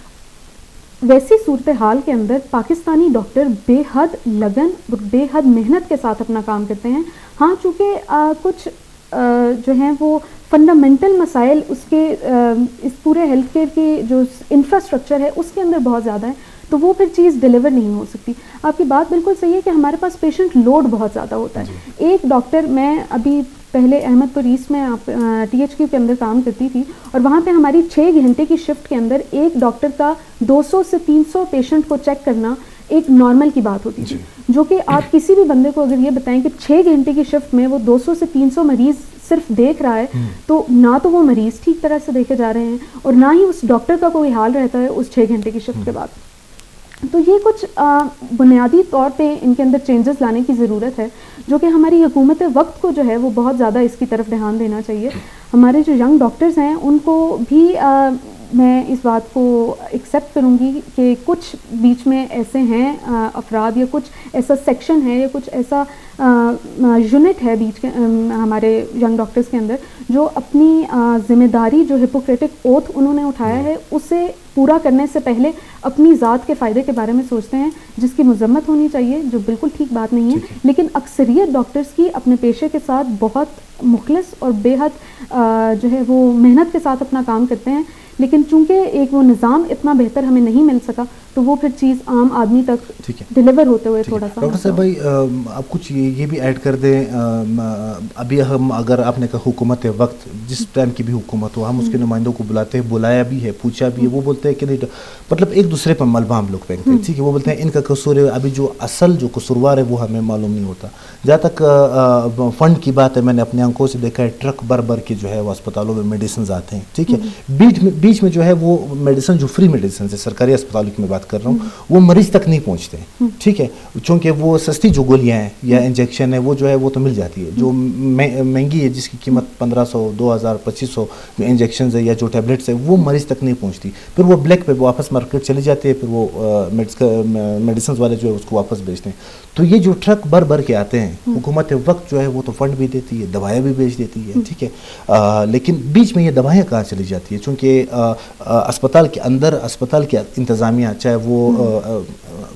ویسی صورتحال کے اندر پاکستانی ڈاکٹر بے حد لگن اور بے حد محنت کے ساتھ اپنا کام کرتے ہیں. ہاں چونکہ کچھ جو ہیں وہ فنڈامنٹل مسائل اس کے اس پورے ہیلتھ کیئر کی جو انفراسٹرکچر ہے اس کے اندر بہت زیادہ ہے، تو وہ پھر چیز ڈیلیور نہیں ہو سکتی. آپ کی بات بالکل صحیح ہے کہ ہمارے پاس پیشنٹ لوڈ بہت زیادہ ہوتا ہے. ایک ڈاکٹر، میں ابھی پہلے احمد پور ایسٹ میں ٹی ایچ کیو کے اندر کام کرتی تھی، اور وہاں پہ ہماری 6 گھنٹے کی شفٹ کے اندر ایک ڈاکٹر کا 200 سے 300 پیشنٹ کو چیک کرنا ایک نارمل کی بات ہوتی تھی. جو کہ آپ کسی بھی بندے کو اگر یہ بتائیں کہ 6 گھنٹے کی شفٹ میں وہ 200 سے 300 مریض صرف دیکھ رہا ہے، تو نہ تو وہ مریض ٹھیک طرح سے دیکھے جا رہے ہیں اور نہ ہی اس ڈاکٹر کا کوئی حال رہتا ہے اس 6 گھنٹے کی شفٹ کے بعد. تو یہ کچھ بنیادی طور پہ ان کے اندر چینجز لانے کی ضرورت ہے، جو کہ ہماری حکومت وقت کو جو ہے وہ بہت زیادہ اس کی طرف دھیان دینا چاہیے. ہمارے جو ینگ ڈاکٹرز ہیں ان کو بھی میں اس بات کو ایکسیپٹ کروں گی کہ کچھ بیچ میں ایسے ہیں افراد یا کچھ ایسا سیکشن ہے یا کچھ ایسا یونٹ ہے بیچ کے ہمارے ینگ ڈاکٹرز کے اندر جو اپنی ذمہ داری جو ہپوکریٹک اوتھ انہوں نے اٹھایا ہے اسے پورا کرنے سے پہلے اپنی ذات کے فائدے کے بارے میں سوچتے ہیں، جس کی مذمت ہونی چاہیے، جو بالکل ٹھیک بات نہیں ہے. لیکن اکثریت ڈاکٹرز کی اپنے پیشے کے ساتھ بہت مخلص اور بے حد جو ہے وہ محنت کے ساتھ اپنا کام کرتے ہیں. لیکن چونکہ ایک وہ نظام اتنا بہتر ہمیں نہیں مل سکا تو وہ پھر چیز عام آدمی تک ڈیلیور ہوتے ہوئے تھوڑا سا. ڈاکٹر صاحب بھائی اب کچھ یہ یہ بھی ایڈ کر دیں. ابھی ہم اگر آپ نے کہا حکومت وقت, جس ٹائم کی بھی حکومت ہو, ہم اس کے نمائندوں کو بلاتے ہیں, بلایا بھی ہے, پوچھا بھی ہے, وہ بولتے ہیں کہ نہیں, مطلب ایک دوسرے پر ملبہ ہم لوگ پھینکتے ہیں, ٹھیک ہے, وہ بولتے ہیں ان کا قصور ہے. ابھی جو اصل جو قصوروار ہے وہ ہمیں معلوم نہیں ہوتا. جہاں تک فنڈ کی بات ہے, میں نے اپنے آنکھوں سے دیکھا ہے ٹرک بھر کے جو ہے وہ اسپتالوں میں میڈیسنز آتے ہیں, ٹھیک ہے, بیچ میں جو ہے وہ میڈیسن جو فری میڈیسن ہے سرکاری اسپتالوں کی میں بات کر رہا ہوں, وہ مریض تک نہیں پہنچتے ہیں, ٹھیک ہے, چونکہ وہ سستی جو گولیاں ہیں یا انجیکشن ہے وہ جو ہے وہ تو مل جاتی ہے. جو مہنگی ہے جس کی قیمت 1500 2000 2500 جو انجیکشنز ہے یا جو ٹیبلٹس ہے وہ مریض تک نہیں پہنچتی. پھر وہ بلیک پہ واپس مارکیٹ چلی جاتی ہے, پھر وہ میڈیسنز والے جو ہے اس کو واپس بیچتے ہیں. تو یہ جو ٹرک بھر کے آتے ہیں, حکومت وقت جو ہے وہ تو فنڈ بھی دیتی ہے, دوائیں بھی بیچ دیتی ہے, ٹھیک ہے, لیکن بیچ میں یہ دوائیں کہاں چلی جاتی ہے؟ چونکہ اسپتال کے اندر اسپتال کی انتظامیہ, چاہے وہ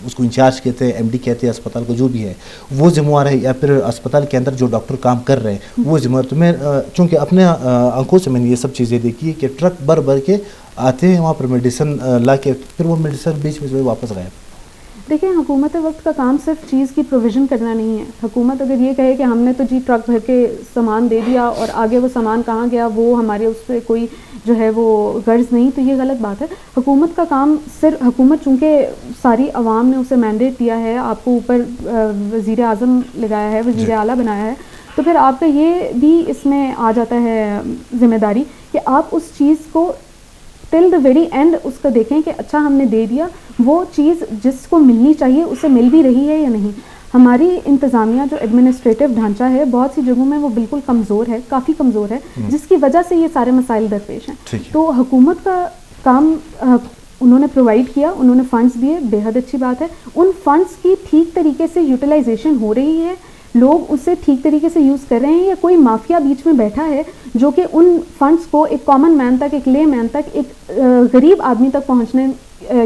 اس کو انچارج کہتے ہیں, ایم ڈی کہتے ہیں اسپتال کو, جو بھی ہے وہ ذمہ دار ہے, یا پھر اسپتال کے اندر جو ڈاکٹر کام کر رہے ہیں وہ ذمہ دار. تو میں چونکہ اپنے آنکھوں سے میں نے یہ سب چیزیں دیکھی ہے کہ ٹرک بھر کے آتے ہیں وہاں پر میڈیسن لا کے, پھر وہ میڈیسن بیچ میں جو ہے واپس غائب. دیکھیں, حکومت وقت کا کام صرف چیز کی پروویژن کرنا نہیں ہے. حکومت اگر یہ کہے کہ ہم نے تو جی ٹرک بھر کے سامان دے دیا اور آگے وہ سامان کہاں گیا وہ ہمارے اس پہ کوئی جو ہے وہ غرض نہیں, تو یہ غلط بات ہے. حکومت کا کام صرف, حکومت چونکہ ساری عوام نے اسے مینڈیٹ دیا ہے, آپ کو اوپر وزیر اعظم لگایا ہے, وزیر اعلیٰ بنایا ہے, تو پھر آپ کا یہ بھی اس میں آ جاتا ہے ذمہ داری کہ آپ اس چیز کو ٹل دا ویری اینڈ اس کو دیکھیں کہ اچھا ہم نے دے دیا, وہ چیز جس کو ملنی چاہیے اسے مل بھی رہی ہے یا نہیں. ہماری انتظامیہ جو ایڈمنسٹریٹو ڈھانچہ ہے بہت سی جگہوں میں وہ بالکل کمزور ہے, کافی کمزور ہے, جس کی وجہ سے یہ سارے مسائل درپیش ہیں. تو حکومت کا کام انہوں نے پرووائڈ کیا, انہوں نے فنڈز دیے, بے حد اچھی بات ہے. ان فنڈز کی ٹھیک طریقے سے یوٹیلائزیشن ہو رہی ہے, لوگ اسے ٹھیک طریقے سے یوز کر رہے ہیں, یا کوئی مافیا بیچ میں بیٹھا ہے جو کہ ان فنڈز کو ایک کامن مین تک, ایک لے مین تک, ایک غریب آدمی تک پہنچنے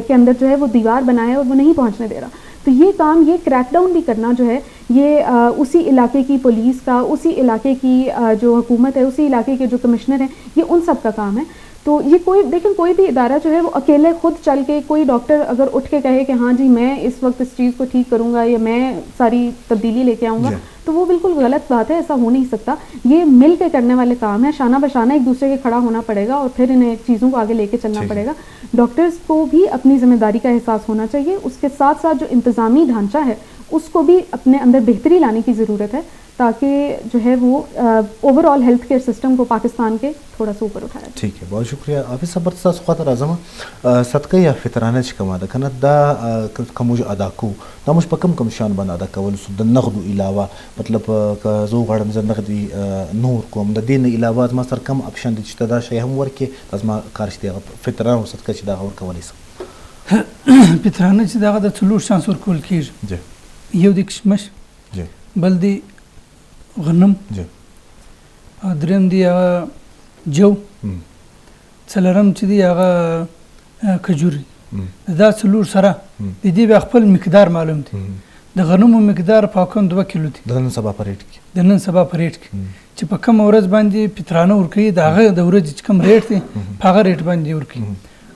کے اندر جو ہے وہ دیوار بنایا ہے اور وہ نہیں پہنچنے دے رہا. تو یہ کام, یہ کریک ڈاؤن بھی کرنا جو ہے یہ اسی علاقے کی پولیس کا, اسی علاقے کی جو حکومت ہے, اسی علاقے کے جو کمشنر ہیں, یہ ان سب کا کام ہے. تو یہ دیکھیں کوئی بھی ادارہ جو ہے وہ اکیلے خود چل کے, کوئی ڈاکٹر اگر اٹھ کے کہے کہ ہاں جی میں اس وقت اس چیز کو ٹھیک کروں گا یا میں ساری تبدیلی لے کے آؤں گا, تو وہ بالکل غلط بات ہے, ایسا ہو نہیں سکتا. یہ مل کے کرنے والے کام ہے, شانہ بشانہ ایک دوسرے کے کھڑا ہونا پڑے گا اور پھر انہیں چیزوں کو آگے لے کے چلنا پڑے گا. ڈاکٹرز کو بھی اپنی ذمہ داری کا احساس ہونا چاہیے, اس کے ساتھ ساتھ جو انتظامی ڈھانچہ ہے اس کو بھی اپنے اندر بہتری لانے کی ضرورت ہے, تاکہ جو ہے وہ اوور آل ہیلتھ کیئر سسٹم کو پاکستان کے تھوڑا سا اوپر اٹھایا. ٹھیک ہے, بہت شکریہ. حافظ صاحب تاسو خاطر اعظم صدقه یا فطرانه چې کومه ده کنه دا کوم ادا کو دا موږ په کم شان باندې ادا کول سو د نغدو علاوه, مطلب که زه غواړم زه نغدي نور کوم د دې نه علاوه ما سره کم اپشن دي چې دا شی هم ورکې از ما کار چې فطرانه او صدقه چې دا ورکولی سم. فطرانه چې دغه د څلور شانس ورکول کېږي, یو د کشمش, بل دی غنم, دریم دی هغه جو, څلورم چې دی هغه کجوري. دا څلور سره د دې بیا خپل مقدار معلوم دی. د غنمو مقدار په کم 2 کیلو دی د نن سبا په ریټ کې, چې په کوم ورځ باندې فطرانه ورکوي د هغه د ورځې چې کوم ریټ دی په هغه ریټ باندې ورکوي.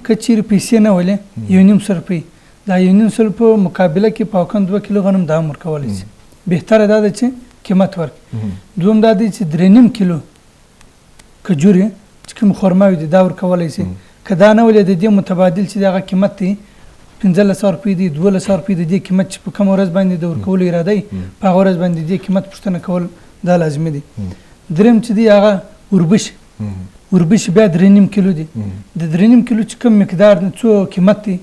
که چیرې پیسې نه ولې 1.5 روپۍ, دا 1.5 روپۍ په مقابله کې په کم 2 کیلو غنم دا هم ورکولی شي. بهتره دا ده چې قیمت ورکړي. دوم دا دی چې 3.5 کیلو کجوري چې کوم خرماوي دي دا ورکولی شي. که دا نه ولې د دې متبادل چې دغه قیمت دی 1500 روپۍ دی, 1200 روپۍ دی, د قیمت چې په کوم ورځ باندې د ورکولو اراده وي په هغه ورځ باندې د قیمت پوښتنه کول دا لازمي دي. دریم چې دی هغه وربش بیا 3.5 کیلو دی. د 3.5 کیلو چې کوم مقدار څو قیمت دی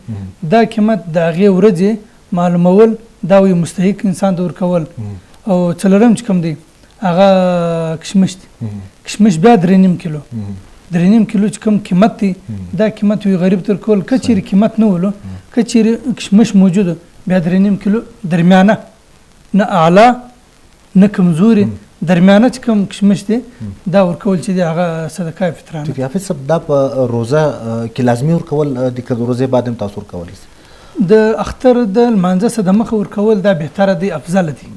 دا قیمت د هغې ورځې معلومول دا یو مستحق انسان ته ورکول. او څلورم چې کوم دی هغه کشمش دی, کشمش بیا 3.5 کیلو 3.5 کیلو چې کوم قیمت دی دا قیمت وی غریب تر کول. که چیرې قیمت نه ولو, که چیرې کشمش موجود بیا 3.5 کیلو درمیانه, نه اعلی نه کمزوري, درمیانه چې کوم کشمش دی دا ورکول چې دی هغه صدقه فطرانه. ٹھیک ہے حافظ صاحب, دا په روزه کې لازمي ورکول دي که د روزې بعد هم تاسو ورکولی شئ؟ د اختر د لمانځه څخه د مخه ورکول دا بهتره دی, افضل دی.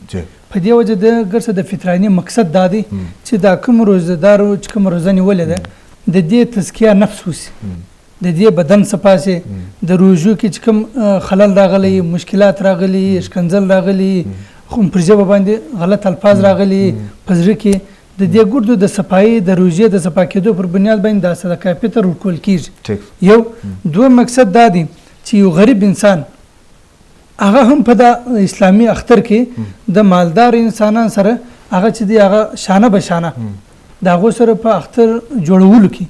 په دې وجه د ګرځه د فطرانې مقصد دا دی چې دا کوم روزدارو چې کوم روزه نیولې ده د دې تزکیه نفس وشي, د دې بدن صفا شي, د روژو کې چې کوم خلل راغلی, مشکلات راغلی, اشکنځل راغلی, خو پر ژبه باندې غلط الفاظ راغلي په زړه کې د دې ګردو د صفایي د روژې د صفا کېدو پر بنیاد باندې دا صدقه فطر ورکول کېږي. یو دوه مقصد دا دی چې یو غریب انسان هغه هم په د اسلامي اختر کې د مالدار انسانان سره هغه چې دی هغه شانه به شانه د هغو سره په اختر جوړولو کې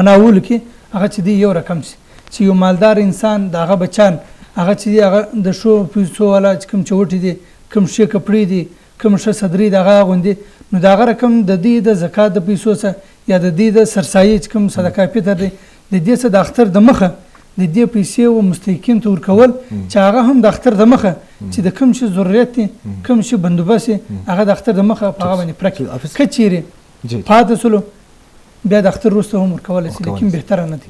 مناولو کې هغه چې دی یو رقم شي چې یو مالدار انسان د هغه بچان هغه چې دی هغه د شو پیسو والا چې کوم چوټي دي کوم شي کپړې دي کوم شه صدرې دغه غوندي نو دغه رقم د دې د زکات د پیسو څخه یا د دې د سرسایې چې کوم صدقه فطر دی د دې څخه د اختر د مخه د دې پیسې او مستحقین ته ورکول چې هغه هم د اختر د مخه چې د کوم شي ضرورت دي کوم شي بندوبست هغه د اختر د مخه په هغه باندې پرکې کچېره پاتې سلو بیا د اختر وروسته هم ورکولی شي لیکن بهتره نه دي.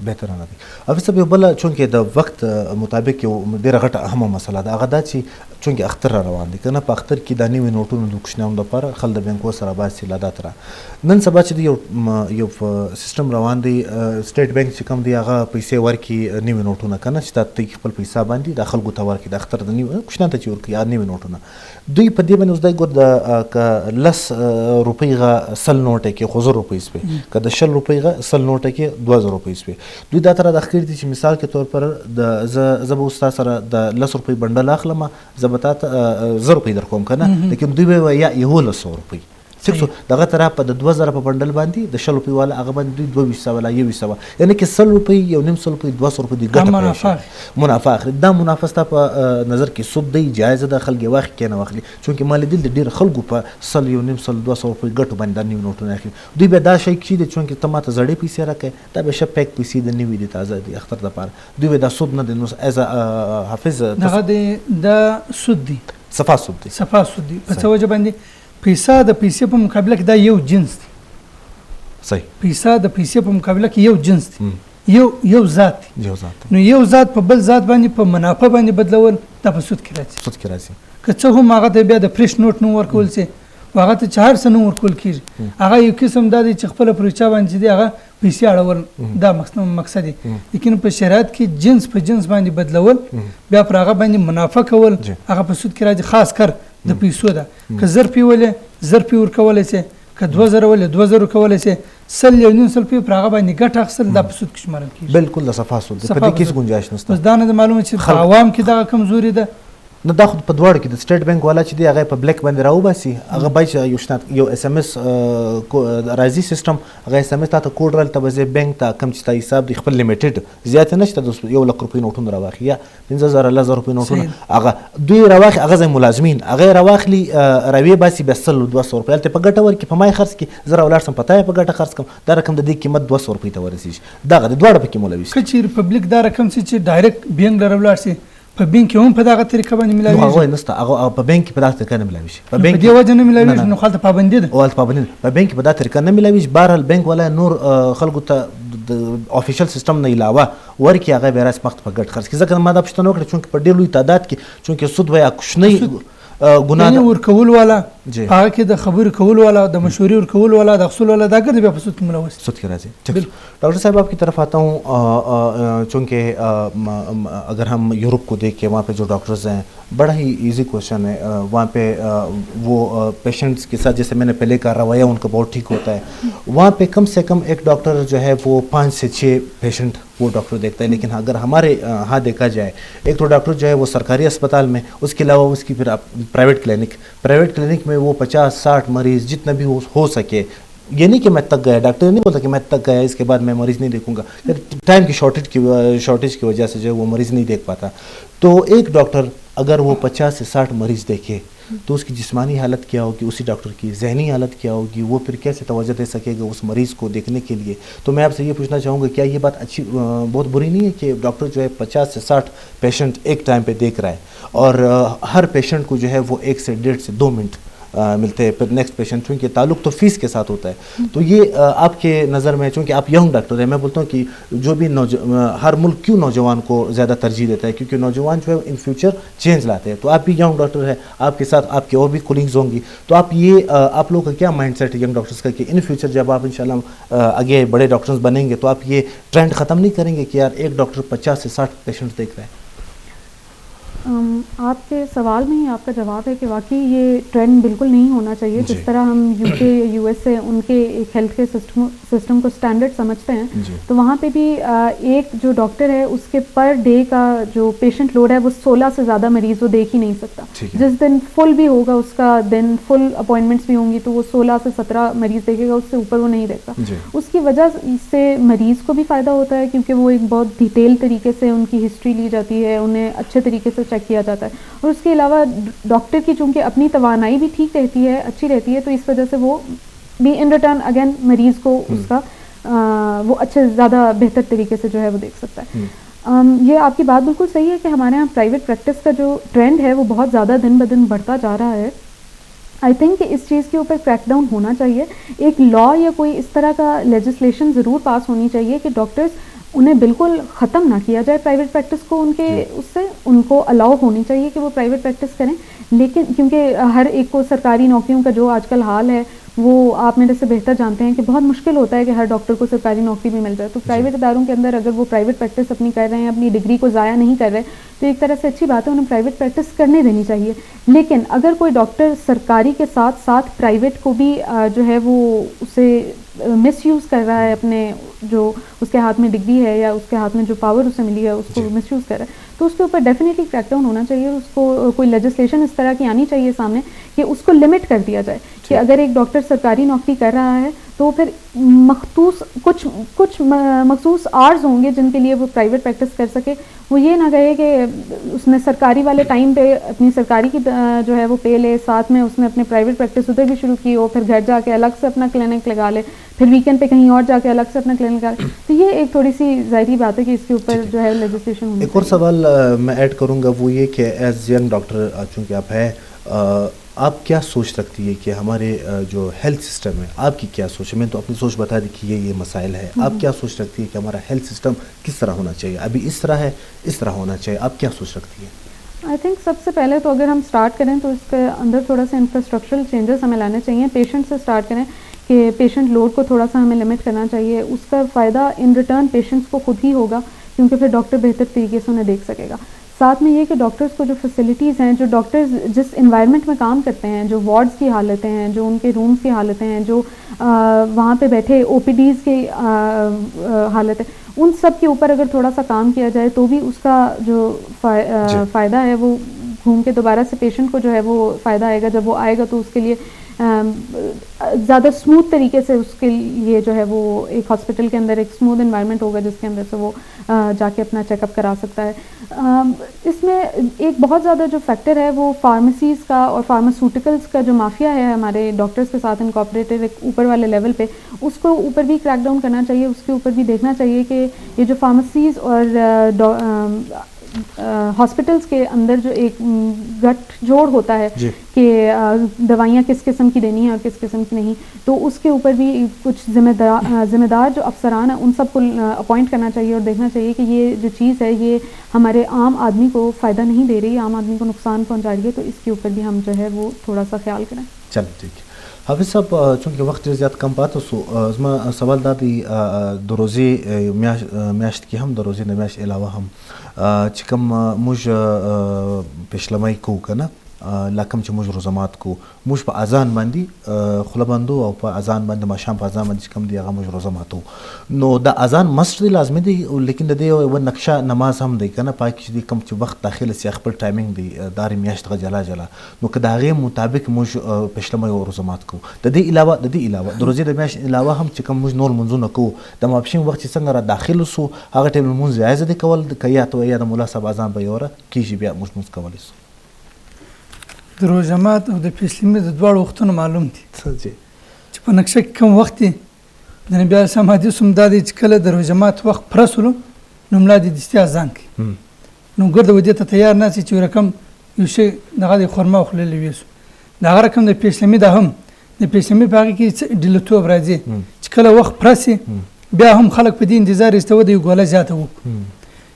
حافظ صاحب یو بله چونکې د وخت مطابق یو ډېره غټه اهمه مسله ده هغه دا چې چونکې اختر را روان دي که نه په اختر کې دا نوي نوټونه د کوچنیانو دپاره خلک د بینکو سره باسي لادات را نن سبا چې دی یو سیستم روان دی سټیټ بینک چې کوم دی هغه پیسې ورکړي نوي نوټونه که نه چې تا ته خپل پیسه باندې د خلکو ته ورکړي د اختر د کوچنیانو ته چې ورکړي نوي نوټونه دوی په دې باندې اوس دی ګور د که 10 روپۍ غه 100 نوټ کې خو 100 روپۍ سپې که د 100 روپۍ غه 100 نوټ کې 2000 روپۍ سپې دوی دا تر د اخر دي چې مثال کې طور پر د زه به استاد سره د 10 روپۍ بنډل اخلم زه به تا ته 1000 روپۍ درکوم که نه لیکن دوی به یا 1100 روپۍ سکسو دغه طرح په د 2000 په بنډل باندې د 100 روپۍ والا هغه باندې دوی 2200 ولا 2100 یعنی کې 100 روپۍ یو نیم 100 روپۍ 200 روپۍ دی ګټه منافع اخلي دا منافع ستا په نظر کې سود دی جایز ده خلک یې واخلي که نه واخلي چونکې مال دل د ډېر خلکو په 100 یو نیم 100 200 روپۍ ګټو باندې دا نوي نوټونه اخلي دوی به دا شی کړي چونکې ته ماته زړې پیسې راکړې دا به ښه پیک پیسې د نوي دي تازه دي اختر دپاره دوی به دا سود نه دی نو ایز حافظ دغه د سود دی صفا سود دی په څه وجه باندې پیسه د پیسې په مقابله کې دا یو جنس دی صحیح پیسه د پیسې په مقابله کې یو جنس دی یو ذات دی نو یو ذات په بل ذات باندې په منافع باندې بدلول دا په سود کې راځي که څه هم هغه ته بیا د فریش نوټ نوم ورکول شي هغه ته چې هر څه نوم ورکول کېږي هغه یو قسم دا دی چې خپله پر چا باندې دی هغه پیسې اړول دا مقصد دی لیکن په شریعت کې جنس په جنس باندې بدلول بیا پر هغه باندې منافع کول هغه په سود کې راځي خاص کر د پیسو ده که 1000 پی ولې 1000 پی ورکولی شي که 2000 ولې 2000 ورکولی شي 100 یو نیم 100 پی پر هغه باندې ګټه اخیستل دا په سود کې شمارل کېږي بالکل د صفا سود په دې کې هېڅ گنجایش نشته بس دا نه ده معلومه چې په عوام کې دغه کمزوري ده نو دا خو په دواړو کې د سټیټ بانک والا چې دی هغه په بلیک باندې راوباسي هغه باید یو اس ام اس راځي سیستم هغه اس ام اس ته کوډ رال ته به بانک ته کم چې تا حساب دی خپل لیمیټډ زیات نشته د 1 لک روپۍ نوټونه راواخلي یا 15000 لزر روپۍ نوټونه هغه دوی راواخلي هغه ځای ملازمین هغه راواخلي راوي باسي به 100 200 روپۍ ته په ګټه ورکړي په مای خرڅ کې زه راولاړ سم پته په ګټه خرڅ کوم دا رقم د دې قیمت 200 روپۍ ته ورسیږي دغه د دواړو پکې مولوي که چې ریپبلیک دا رقم چې ډایرکټ بینک لره ولاړ شي په بینک هم په دغه طریقه باندې ملاوي هغه نسته هغه په بینک په دغه طریقه نه ملاوي شي په بینک دی وجه نه ملاوي نو خالته پابندي ده او پابندي په بینک په دغه طریقه نه ملاوي بهر بینک ولا نور خلکو ته د افیشل سیستم نه علاوه ورکی هغه به راس وخت په ګټ خرڅ کی ځکه ما دا پښتنو کړ چې په ډیر لوی تعداد کې چونکه سود ویا کوشنی ګناه نه ورکول والا هغه کې د خبرې کول والا د مشورې ورکول والا د خصول والا دا ګرځي په سود کې ملوث سود کې راځي ڈاکٹر صاحب آپ کی طرف آتا ہوں چونکہ اگر ہم یورپ کو دیکھیں وہاں پہ جو ڈاکٹرز ہیں بڑا ہی ایزی کوشچن ہے وہاں پہ وہ پیشنٹس کے ساتھ جیسے میں نے پہلے کہا رویہ ان کا بہت ٹھیک ہوتا ہے وہاں پہ کم سے کم ایک ڈاکٹر جو ہے وہ 5 سے 6 پیشنٹ وہ ڈاکٹر دیکھتا ہے لیکن اگر ہمارے ہاں دیکھا جائے ایک تو ڈاکٹر جو ہے وہ سرکاری اسپتال میں اس کے علاوہ اس کی پھر پرائیویٹ کلینک میں وہ 50-60 مریض جتنا بھی ہو سکے یہ نہیں کہ میں تک گیا ڈاکٹر نہیں بولتا کہ میں تک گیا اس کے بعد میں مریض نہیں دیکھوں گا ٹائم کی شارٹیج کی وجہ سے جو ہے وہ مریض نہیں دیکھ پاتا تو ایک ڈاکٹر اگر وہ 50 سے 60 مریض دیکھے تو اس کی جسمانی حالت کیا ہوگی اسی ڈاکٹر کی ذہنی حالت کیا ہوگی وہ پھر کیسے توجہ دے سکے گا اس مریض کو دیکھنے کے لیے تو میں آپ سے یہ پوچھنا چاہوں گا کیا یہ بات اچھی بہت بری نہیں ہے کہ ڈاکٹر جو ہے 50 سے 60 پیشنٹ ایک ٹائم پہ دیکھ رہا ہے اور ہر پیشنٹ کو جو ہے وہ 1 سے 1.5 سے 2 منٹ ملتے ہیں پھر نیکسٹ پیشنٹ چونکہ تعلق تو فیس کے ساتھ ہوتا ہے تو یہ آپ کے نظر میں چونکہ آپ ینگ ڈاکٹر ہیں میں بولتا ہوں کہ جو بھی ہر ملک کیوں نوجوان کو زیادہ ترجیح دیتا ہے کیونکہ نوجوان جو ہے ان فیوچر چینج لاتے ہیں تو آپ بھی ینگ ڈاکٹر ہیں آپ کے ساتھ آپ کے اور بھی کولیگز ہوں گی تو آپ یہ آپ لوگوں کا کیا مائنڈ سیٹ ہے ینگ ڈاکٹرس کا کہ ان فیوچر جب آپ انشاءاللہ آگے بڑے ڈاکٹرز بنیں گے تو آپ یہ ٹرینڈ ختم نہیں کریں گے کہ یار ایک ڈاکٹر 50 سے 60 پیشنٹ دیکھ رہا ہے آپ کے سوال میں ہی آپ کا جواب ہے کہ واقعی یہ ٹرینڈ بالکل نہیں ہونا چاہیے. جس طرح ہم یو کے یو ایس سے ان کے ایک ہیلتھ کیئر سسٹم کو اسٹینڈرڈ سمجھتے ہیں, تو وہاں پہ بھی ایک جو ڈاکٹر ہے اس کے پر ڈے کا جو پیشنٹ لوڈ ہے وہ 16 سے زیادہ مریض وہ دیکھ ہی نہیں سکتا. جس دن فل بھی ہوگا اس کا دن فل اپوائنٹمنٹس بھی ہوں گی تو وہ 16 سے 17 مریض دیکھے گا, اس سے اوپر وہ نہیں دیکھتا. اس کی وجہ سے مریض کو بھی فائدہ ہوتا ہے کیونکہ وہ ایک بہت ڈیٹیل طریقے سے ان کی ہسٹری لی جاتی ہے, انہیں اچھے طریقے سے چیک کیا جاتا ہے. اور اس کے علاوہ ڈاکٹر کی چونکہ اپنی توانائی بھی ٹھیک رہتی ہے, اچھی رہتی ہے, تو اس وجہ سے وہ بھی ان ریٹرن اگین مریض کو اس کا وہ اچھے زیادہ بہتر طریقے سے جو ہے وہ دیکھ سکتا ہے. یہ آپ کی بات بالکل صحیح ہے کہ ہمارے یہاں پرائیویٹ پریکٹس کا جو ٹرینڈ ہے وہ بہت زیادہ دن بدن بڑھتا جا رہا ہے. آئی تھنک کہ اس چیز کے اوپر کریک ڈاؤن ہونا چاہیے. ایک لا یا کوئی اس طرح کا لیجسلیشن ضرور پاس ہونی چاہیے کہ ڈاکٹرز انہیں بالکل ختم نہ کیا جائے پرائیویٹ پریکٹس کو, ان کے اس سے ان کو الاؤ ہونی چاہیے کہ وہ پرائیویٹ پریکٹس کریں. لیکن کیونکہ ہر ایک کو سرکاری نوکریوں کا جو آج کل حال ہے وہ آپ میرے سے بہتر جانتے ہیں کہ بہت مشکل ہوتا ہے کہ ہر ڈاکٹر کو سرکاری نوکری بھی مل جائے. تو پرائیویٹ اداروں کے اندر اگر وہ پرائیویٹ پریکٹس اپنی کر رہے ہیں, اپنی ڈگری کو ضائع نہیں کر رہے, تو ایک طرح سے اچھی بات ہے, انہیں پرائیویٹ پریکٹس کرنے دینی چاہیے. لیکن اگر کوئی ڈاکٹر سرکاری کے ساتھ ساتھ پرائیویٹ کو بھی جو ہے وہ اسے مس یوز کر رہا ہے, اپنے جو اس کے ہاتھ میں ڈگری ہے یا اس کے ہاتھ میں جو پاور اسے ملی ہے اس کو مس یوز کر رہا ہے, تو اس کے اوپر ڈیفینیٹلی کریک ڈاؤن ہونا چاہیے. اس کو کوئی لیجسلیشن اس طرح کی آنی چاہیے سامنے کہ اس کو لمٹ کر دیا جائے کہ اگر ایک ڈاکٹر سرکاری نوکری کر رہا ہے تو پھر کچھ مخصوص آرز ہوں گے جن کے لیے وہ پرائیویٹ پریکٹس کر سکے. وہ یہ نہ کہے کہ اس نے سرکاری والے ٹائم پہ اپنی سرکاری کی جو ہے وہ پے لے, ساتھ میں اس نے اپنے پرائیویٹ پریکٹس ادھر بھی شروع کی ہو, پھر گھر جا کے الگ سے اپنا کلینک لگا لے, پھر ویکینڈ پہ کہیں اور جا کے الگ سے اپنا کلینک لگا لے. تو یہ ایک تھوڑی سی ظاہری بات ہے کہ اس کے اوپر جو ہے لیجسلیشن ہونی. ایک اور سوال میں ایڈ کروں گا, وہ یہ کہ ایز ینگ ڈاکٹر چونکہ آپ ہیں, آپ کیا سوچ رکھتی ہے کہ ہمارے جو ہیلتھ سسٹم ہے, آپ کی کیا سوچ ہے؟ میں تو اپنی سوچ بتا دی کہ یہ مسائل ہے, آپ کیا سوچ رکھتی ہے کہ ہمارا ہیلتھ سسٹم کس طرح ہونا چاہیے؟ ابھی اس طرح ہے, اس طرح ہونا چاہیے, آپ کیا سوچ رکھتی ہے؟ آئی تھنک سب سے پہلے تو اگر ہم اسٹارٹ کریں تو اس کے اندر تھوڑا سا انفراسٹرکچرل چینجز ہمیں لانے چاہیے. پیشنٹ سے اسٹارٹ کریں کہ پیشنٹ لوڈ کو تھوڑا سا ہمیں لمٹ کرنا چاہیے. اس کا فائدہ ان ریٹرن پیشنٹس کو خود ہی ہوگا کیونکہ پھر ڈاکٹر بہتر طریقے سے انہیں دیکھ سکے گا. ساتھ میں یہ کہ ڈاکٹرز کو جو فیسلٹیز ہیں, جو ڈاکٹرز جس انوائرمنٹ میں کام کرتے ہیں, جو وارڈز کی حالتیں ہیں, جو ان کے رومز کی حالتیں ہیں, جو وہاں پہ بیٹھے او پی ڈیز کی حالت ہے, ان سب کے اوپر اگر تھوڑا سا کام کیا جائے تو بھی اس کا جو فائدہ ہے وہ گھوم کے دوبارہ سے پیشنٹ کو جو ہے وہ فائدہ آئے گا. جب وہ آئے گا تو اس کے لیے زیادہ اسموتھ طریقے سے اس کے لیے جو ہے وہ ایک ہاسپٹل کے اندر ایک اسموتھ انوائرمنٹ ہوگا جس کے اندر سے وہ جا کے اپنا چیک اپ کرا سکتا ہے. اس میں ایک بہت زیادہ جو فیکٹر ہے وہ فارمیسیز کا اور فارماسیوٹیکلس کا جو مافیا ہے ہمارے ڈاکٹرز کے ساتھ انکارپوریٹڈ ایک اوپر والے لیول پہ, اس کو اوپر بھی کریک ڈاؤن کرنا چاہیے. اس کے اوپر بھی دیکھنا چاہیے کہ یہ جو فارمیسیز اور ہاسپٹلس کے اندر جو ایک گٹھ جوڑ ہوتا ہے کہ دوائیاں کس قسم کی دینی ہیں اور کس قسم کی نہیں, تو اس کے اوپر بھی کچھ ذمہ دار جو افسران ہیں ان سب کو اپوائنٹ کرنا چاہیے اور دیکھنا چاہیے کہ یہ جو چیز ہے یہ ہمارے عام آدمی کو فائدہ نہیں دے رہی, عام آدمی کو نقصان پہنچا رہی ہے, تو اس کے اوپر بھی ہم جو ہے وہ تھوڑا سا خیال کریں. چلو ٹھیک ہے. حافظ صاحب, چونکہ وقت زیادہ کم پاتو سو زما سوال دادی د روزې میاشت کې هم د روزې نه میاشت علاوه هم چې کوم موږ پېشلمۍ کوو که نه, لا کوم چې موږ روزمات کو موږ په اذان باندې خوله بندو او په اذان باندې ماښام په اذان باندې چې کوم دی هغه موږ روزه ماتو. نو د اذان مست دی لازمي دی, لیکن د دې یوه نقشه نماز هم دی که نه, پای کې چې دی کوم چې وخت داخله سي خپل ټایمینګ دی دا میاشت هغه جلا جلا, نو که د هغې مطابق موږ پېشلمۍ او روزمات کوو. د دې علاوه د روزې د میاشت علاوه هم چې کوم موږ نور منځونه کوو, د ماپښین وخت چې څنګه را داخل سو هغه ټایم لمونځ جایزه دی کول که یا د ملا صاحب اذان به یوره کېږي بیا موږ لمونځ کولی سو؟ د روژه مات او د پیشلمۍ د دواړو وختونه معلوم دي چې په نقشه کې کوم وخت دی. د نبي علیه السلام حدیث هم دا دی چې کله د روژه مات وخت پوره سولو نو ملا دې دستي اذان کوي, نو ګرده ودې ته تیار ناست چې رقم یو شی دغه د خرما وخوړلی ویسو. د هغه رقم د پیشلمۍ دا هم د پیشلمۍ په هغې کې ډیلتوب راځي چې کله وخت پوره سي بیا هم خلک په دې انتظار ایسته د یو ګوله زیاته وکړو,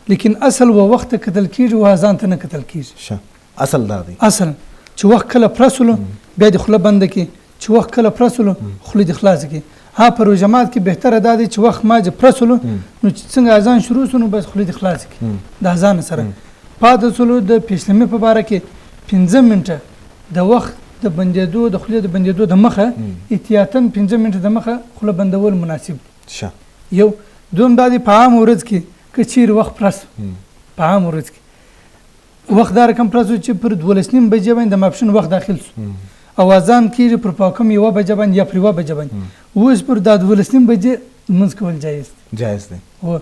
لیکن اصل و وخت کتل کېږي و اذان ته نه کتل کېږي. اصل دا دی اصل چې وخت کله پرسولو بیا د خوله بنده کړي, چې وخت کله پرسولو خوله دې خلاصه کړي. ها په روژه مات کې بهتره دا دی چې وخت ما چې پرسولو نو چې څنګه اذان شروع سو نو بس خوله دې خلاصه کړي د اذان سره. پاتې شولو د پیشلمې په باره کې 15 منټه د وخت د بندېدو د خولې د بندېدو د مخه احتیاطاً 15 منټه د مخه خوله بندول مناسب یو. دوم دا دی په عام ورځ کې که چیرې وخت پرس په عام ورځ کې وخت دا رقم پرس چې پر 12:30 بجې باندې د ماپښین وخت داخل شو او اذان کېږي پر پاکم 1 بجه باندې یا پر 1 بجه باندې اوس پر 12:30 بجې لمونځ کول جایز دی. هو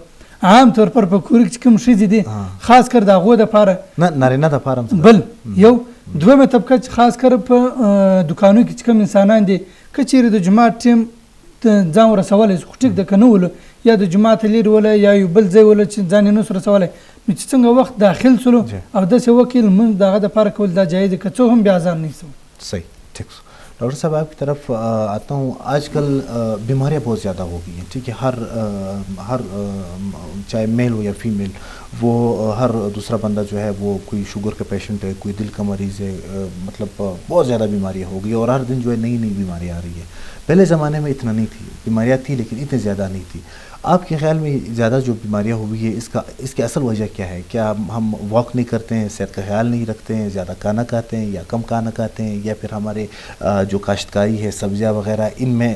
عام طور پر په کور کې چې کوم ښځې دي خاص کر د هغو دپاره نه نارینه دپاره بل یو. دویمه طبقه چې خاص کر په دکانو کې چې کوم انسانان دي که چیرې د جومات ټیم ځان ورسولی خو ټیک ده که نه ولو یا د جومات لرې وله یا یو بل ځای وله چې ځان یې نس رسولی نو چې څنګه وخت داخل سلو او داسې وکړي لمونځ د هغه دپاره کول دا جایز دی که څو هم بیا اذان نه سو. صحیح ٹھیک. ڈاکٹر صاحب آپ کی طرف آتا ہوں. آج کل بیماریاں بہت زیادہ ہو گئی ہیں, ٹھیک ہے, ہر چاہے میل ہو یا فیمیل, وہ ہر دوسرا بندہ جو ہے وہ کوئی شوگر کا پیشنٹ ہے, کوئی دل کا مریض ہے, مطلب بہت زیادہ بیماریاں ہو گئی اور ہر دن جو ہے نئی نئی بیماریاں آ رہی ہے. پہلے زمانے میں اتنا نہیں تھی, بیماریاں تھیں لیکن اتنے زیادہ نہیں تھی. آپ کے خیال میں زیادہ جو بیماریاں ہوئی ہے اس کی اصل وجہ کیا ہے؟ کیا ہم واک نہیں کرتے ہیں, صحت کا خیال نہیں رکھتے ہیں, زیادہ کھانا کھاتے ہیں یا کم کھانا کھاتے ہیں, یا پھر ہمارے جو کاشتکاری ہے سبزیاں وغیرہ ان میں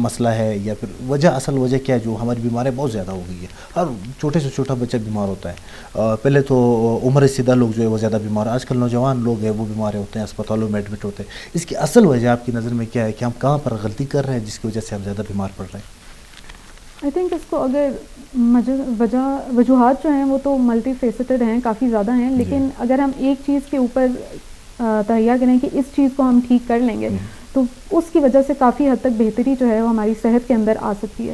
مسئلہ ہے, یا پھر اصل وجہ کیا ہے جو ہماری بیماریاں بہت زیادہ ہو گئی ہے؟ ہر چھوٹے سے چھوٹا بچہ بیمار ہوتا ہے. پہلے تو عمر رسیدہ لوگ جو ہے وہ زیادہ بیمار, آج کل نوجوان لوگ ہیں وہ بیمار ہوتے ہیں, اسپتالوں میں ایڈمٹ ہوتے ہیں. اس کی اصل وجہ آپ کی نظر میں کیا ہے کہ ہم کہاں پر غلطی کر رہے ہیں جس کی وجہ سے ہم زیادہ بیمار پڑ رہے ہیں؟ آئی تھنک اس کو اگر وجوہات جو ہیں وہ تو ملٹی فیسٹڈ ہیں, کافی زیادہ ہیں, لیکن اگر ہم ایک چیز کے اوپر تہیہ کریں کہ اس چیز کو ہم ٹھیک کر لیں گے تو اس کی وجہ سے کافی حد تک بہتری جو ہے وہ ہماری صحت کے اندر آ سکتی ہے.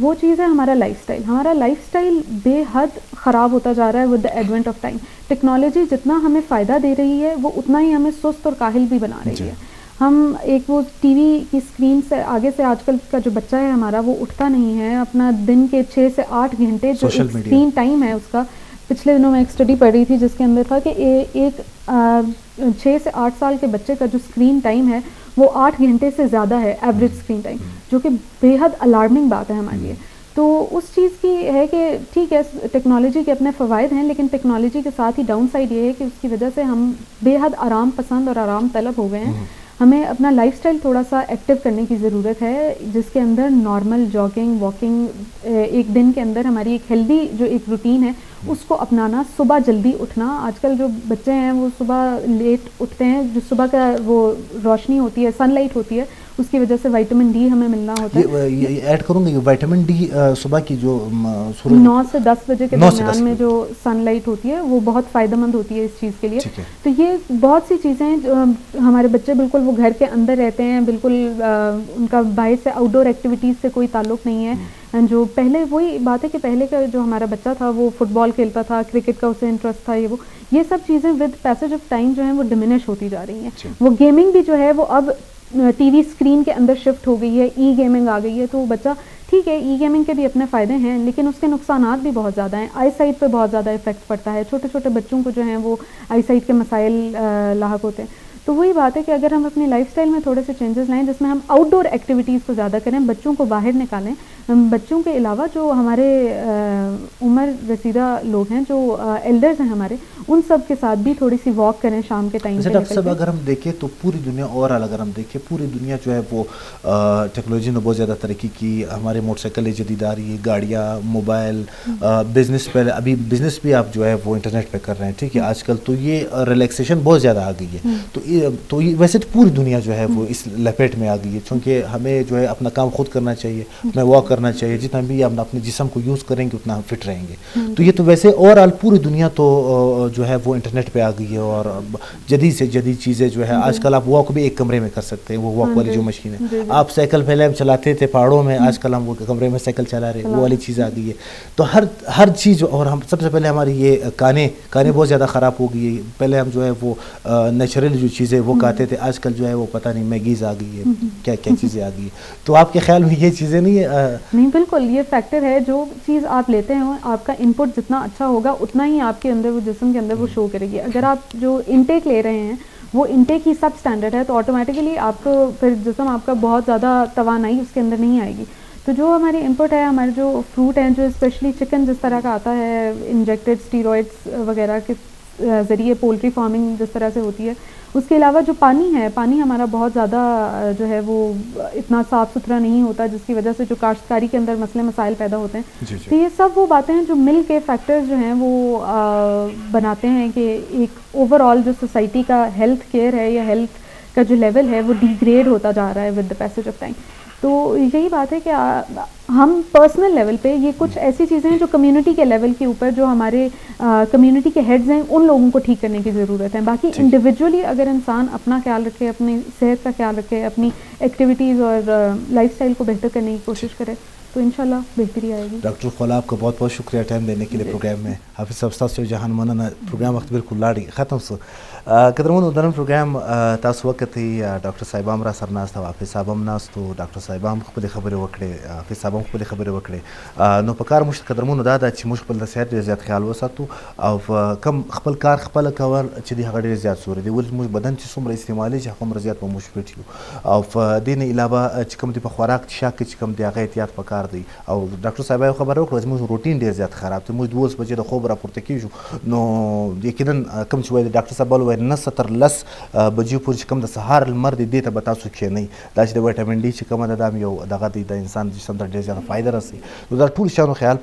وہ چیز ہے ہمارا لائف سٹائل. ہمارا لائف سٹائل بے حد خراب ہوتا جا رہا ہے ود دا ایڈوینٹ آف ٹائم. ٹیکنالوجی جتنا ہمیں فائدہ دے رہی ہے وہ اتنا ہی ہمیں سست اور کاہل بھی بنا رہی ہے. ہم ایک وہ ٹی وی کی اسکرین سے آگے سے آج کل کا جو بچہ ہے ہمارا وہ اٹھتا نہیں ہے. اپنا دن کے 6 سے 8 گھنٹے جو اسکرین ٹائم ہے اس کا, پچھلے دنوں میں ایک اسٹڈی پڑھ رہی تھی جس کے اندر تھا کہ ایک 6 سے 8 سال کے بچے کا جو اسکرین ٹائم ہے وہ 8 گھنٹے سے زیادہ ہے ایوریج اسکرین ٹائم, جو کہ بے حد الارمنگ بات ہے ہمارے لیے. تو اس چیز کی ہے کہ ٹھیک ہے ٹیکنالوجی کے اپنے فوائد ہیں, لیکن ٹیکنالوجی کے ساتھ ہی ڈاؤن سائڈ یہ ہے کہ اس کی وجہ سے ہم بے حد آرام پسند اور آرام طلب ہو گئے ہیں. ہمیں اپنا لائف سٹائل تھوڑا سا ایکٹیو کرنے کی ضرورت ہے, جس کے اندر نارمل جاگنگ, واکنگ, ایک دن کے اندر ہماری ایک ہیلدی جو ایک روٹین ہے اس کو اپنانا. صبح جلدی اٹھنا, آج کل جو بچے ہیں وہ صبح لیٹ اٹھتے ہیں, جو صبح کا وہ روشنی ہوتی ہے, سن لائٹ ہوتی ہے, اس کی وجہ سے وائٹامن ڈی ہمیں ملنا ہوتا ہے. یہ ایڈ کروں گا, یہ وائٹامن ڈی صبح کی جو 9 سے 10 بجے کے درمیان میں جو سن لائٹ ہوتی ہے وہ بہت فائدہ مند ہوتی ہے اس چیز کے لیے. تو یہ بہت سی چیزیں ہیں جو ہمارے بچے بالکل وہ گھر کے اندر رہتے ہیں, بالکل ان کا باہر سے آؤٹ ڈور ایکٹیویٹیز سے کوئی تعلق نہیں ہے. جو پہلے وہی بات ہے کہ پہلے کا جو ہمارا بچہ تھا وہ فٹ بال کھیلتا تھا, کرکٹ کا اسے انٹرسٹ تھا, یہ سب چیزیں ود پیسج آف ٹائم جو ہیں وہ ڈیمینش ہوتی جا رہی ہیں. وہ گیمنگ بھی جو ہے وہ اب ٹی وی اسکرین کے اندر شفٹ ہو گئی ہے, ای گیمنگ آ گئی ہے. تو بچہ ٹھیک ہے ای گیمنگ کے بھی اپنے فائدے ہیں لیکن اس کے نقصانات بھی بہت زیادہ ہیں. آئی سائٹ پہ بہت زیادہ افیکٹ پڑتا ہے, چھوٹے چھوٹے بچوں کو جو ہیں وہ آئی سائٹ کے مسائل لاحق ہوتے ہیں. تو وہی بات ہے کہ اگر ہم اپنی لائف سٹائل میں تھوڑے سے چینجز لائیں جس میں ہم آؤٹ ڈور ایکٹیویٹیز کو زیادہ کریں, بچوں کو باہر نکالیں. بچوں کے علاوہ جو ہمارے عمر رسیدہ لوگ ہیں, جو ایلڈرز ہیں ہمارے, ان سب کے ساتھ بھی تھوڑی سی واک کریں شام کے ٹائم پہ. ڈاکٹر صاحب اگر ہم دیکھیں تو پوری دنیا اوور آل اگر ہم دیکھیں پوری دنیا جو ہے وہ ٹیکنالوجی نے بہت زیادہ ترقی کی. ہمارے موٹر سائیکلیں جدید آ رہی ہے, گاڑیاں, موبائل, بزنس, پہلے ابھی بزنس بھی آپ جو ہے وہ انٹرنیٹ پہ کر رہے ہیں, ٹھیک ہے. آج کل تو یہ ریلیکسیشن بہت زیادہ آ گئی ہے. تو ویسے پوری دنیا جو ہے وہ اس لپیٹ میں آ گئی ہے, چونکہ ہمیں جو ہے اپنا کام خود کرنا چاہیے, ہمیں واک کرنا چاہیے. جتنا بھی ہم اپنے جسم کو یوز کریں گے اتنا ہم فٹ رہیں گے. تو یہ تو ویسے اوور آل پوری دنیا تو جو ہے وہ انٹرنیٹ پہ آ گئی ہے, اور جدید سے جدید چیزیں جو ہے آج کل آپ واک بھی ایک کمرے میں کر سکتے ہیں. وہ واک والی جو مشین ہے, آپ سائیکل پہلے ہم چلاتے تھے پہاڑوں میں, آج کل ہم وہ کمرے میں سائیکل چلا رہے ہیں, وہ والی چیز آ گئی ہے. تو ہر چیز, اور ہم سب سے پہلے ہماری یہ کانے بہت زیادہ خراب ہو گئی ہے. پہلے ہم جو ہے وہ نیچرل جو چیزیں وہ کھاتے تھے, آج کل جو ہے وہ پتہ نہیں میگیز آ گئی ہے, کیا کیا چیزیں آ گئی ہے. تو آپ کے خیال میں یہ چیزیں نہیں ہے؟ نہیں, بالکل یہ فیکٹر ہے. جو چیز آپ لیتے ہیں آپ کا ان پٹ جتنا اچھا ہوگا اتنا ہی آپ کے اندر وہ جسم کے اندر وہ شو کرے گی. اگر آپ جو انٹیک لے رہے ہیں وہ انٹیک ہی سب اسٹینڈرڈ ہے تو آٹومیٹیکلی آپ کو پھر جسم آپ کا بہت زیادہ توانائی اس کے اندر نہیں آئے گی. تو جو ہماری انپٹ ہے، ہمارے جو فروٹ ہیں، جو اسپیشلی چکن جس طرح کا آتا ہے انجیکٹڈ اسٹیرائڈس وغیرہ کے ذریعے پولٹری فارمنگ جس طرح سے ہوتی ہے، اس کے علاوہ جو پانی ہے، پانی ہمارا بہت زیادہ جو ہے وہ اتنا صاف ستھرا نہیں ہوتا، جس کی وجہ سے جو کاشتکاری کے اندر مسئلے مسائل پیدا ہوتے ہیں. تو یہ سب وہ باتیں ہیں جو مل کے فیکٹرز جو ہیں وہ بناتے ہیں کہ ایک اوور آل جو سوسائٹی کا ہیلتھ کیئر ہے یا ہیلتھ کا جو لیول ہے وہ ڈیگریڈ ہوتا جا رہا ہے ود دا پیسج آف ٹائم. تو یہی بات ہے کہ ہم پرسنل لیول پہ یہ کچھ ایسی چیزیں ہیں جو کمیونٹی کے لیول کے اوپر جو ہمارے کمیونٹی کے ہیڈز ہیں ان لوگوں کو ٹھیک کرنے کی ضرورت ہے. باقی انڈیویجولی اگر انسان اپنا خیال رکھے، اپنی صحت کا خیال رکھے، اپنی ایکٹیویٹیز اور لائف اسٹائل کو بہتر کرنے کی کوشش کرے تو انشاءاللہ بہتری آئے گی. ڈاکٹر خولا آپ کا بہت بہت شکریہ ٹائم دینے کے لیے پروگرام میں. حافظ صاحب ستاسو جهان مننه. پروگرام وخت بالکل لاړی ختم سو. قدرمنو د نن پروګرام تاسو وکتئ ډاکټر صاحب هم را سره ناست او حافظ صاحب هم ناست و. ډاکټر صاحب هم خپلې خبرې وکړې، حافظ صاحب هم خپلې خبرې وکړې. نو په کار موږ قدرمنو دا ده چې موږ خپل د صحت ډېر زیات خیال وساتو او کم خپل کار خپله کول چې دی هغه ډېر زیات ضروري دی. ولې موږ بدن چې څومره استعمالي چې هغومره زیات به موږ فټ یو. او په دې نه علاوه چې کوم دی په خوراک څښاک کې چې کوم دی هغه احتیاط پکار دی. او ډاکټر صاحب یو خبره وکړه چې موږ روټین ډېر زیات خراب دی. موږ 12 بجې د خوب راپورته کېږو نو یقینا کوم چې وایي ډاکټر صاحب وایي 9 تر 10 بجې پورې چې کوم د سهار لمر دی دې ته به تاسو کښېنئ. دا چې د ویټامین ډي چې کومه ده دا هم یو دغه دی د انسان جسم ته ډېر زیاته فایده رسوي. نو دا ټولو شیانو خیال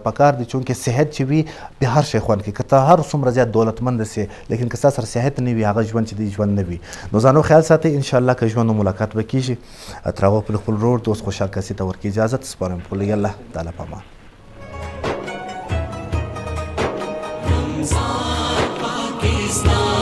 پکار دی چونکې صحت چې وي د هر شی خوند کوي. که ته هر څومره زیات دولتمند سي لیکن که ستا سره صحت نه وي هغه ژوند چې دی ژوند نه وي. نو ځانو خیال ساتئ. انشاءالله که ژوند و ملاقات به کېږي. تر هغه پورې خپل ورور دوست خوشحال کسي ته ورکړي اجازت سپارم. په لوی الله تعالی په امان. Pakistan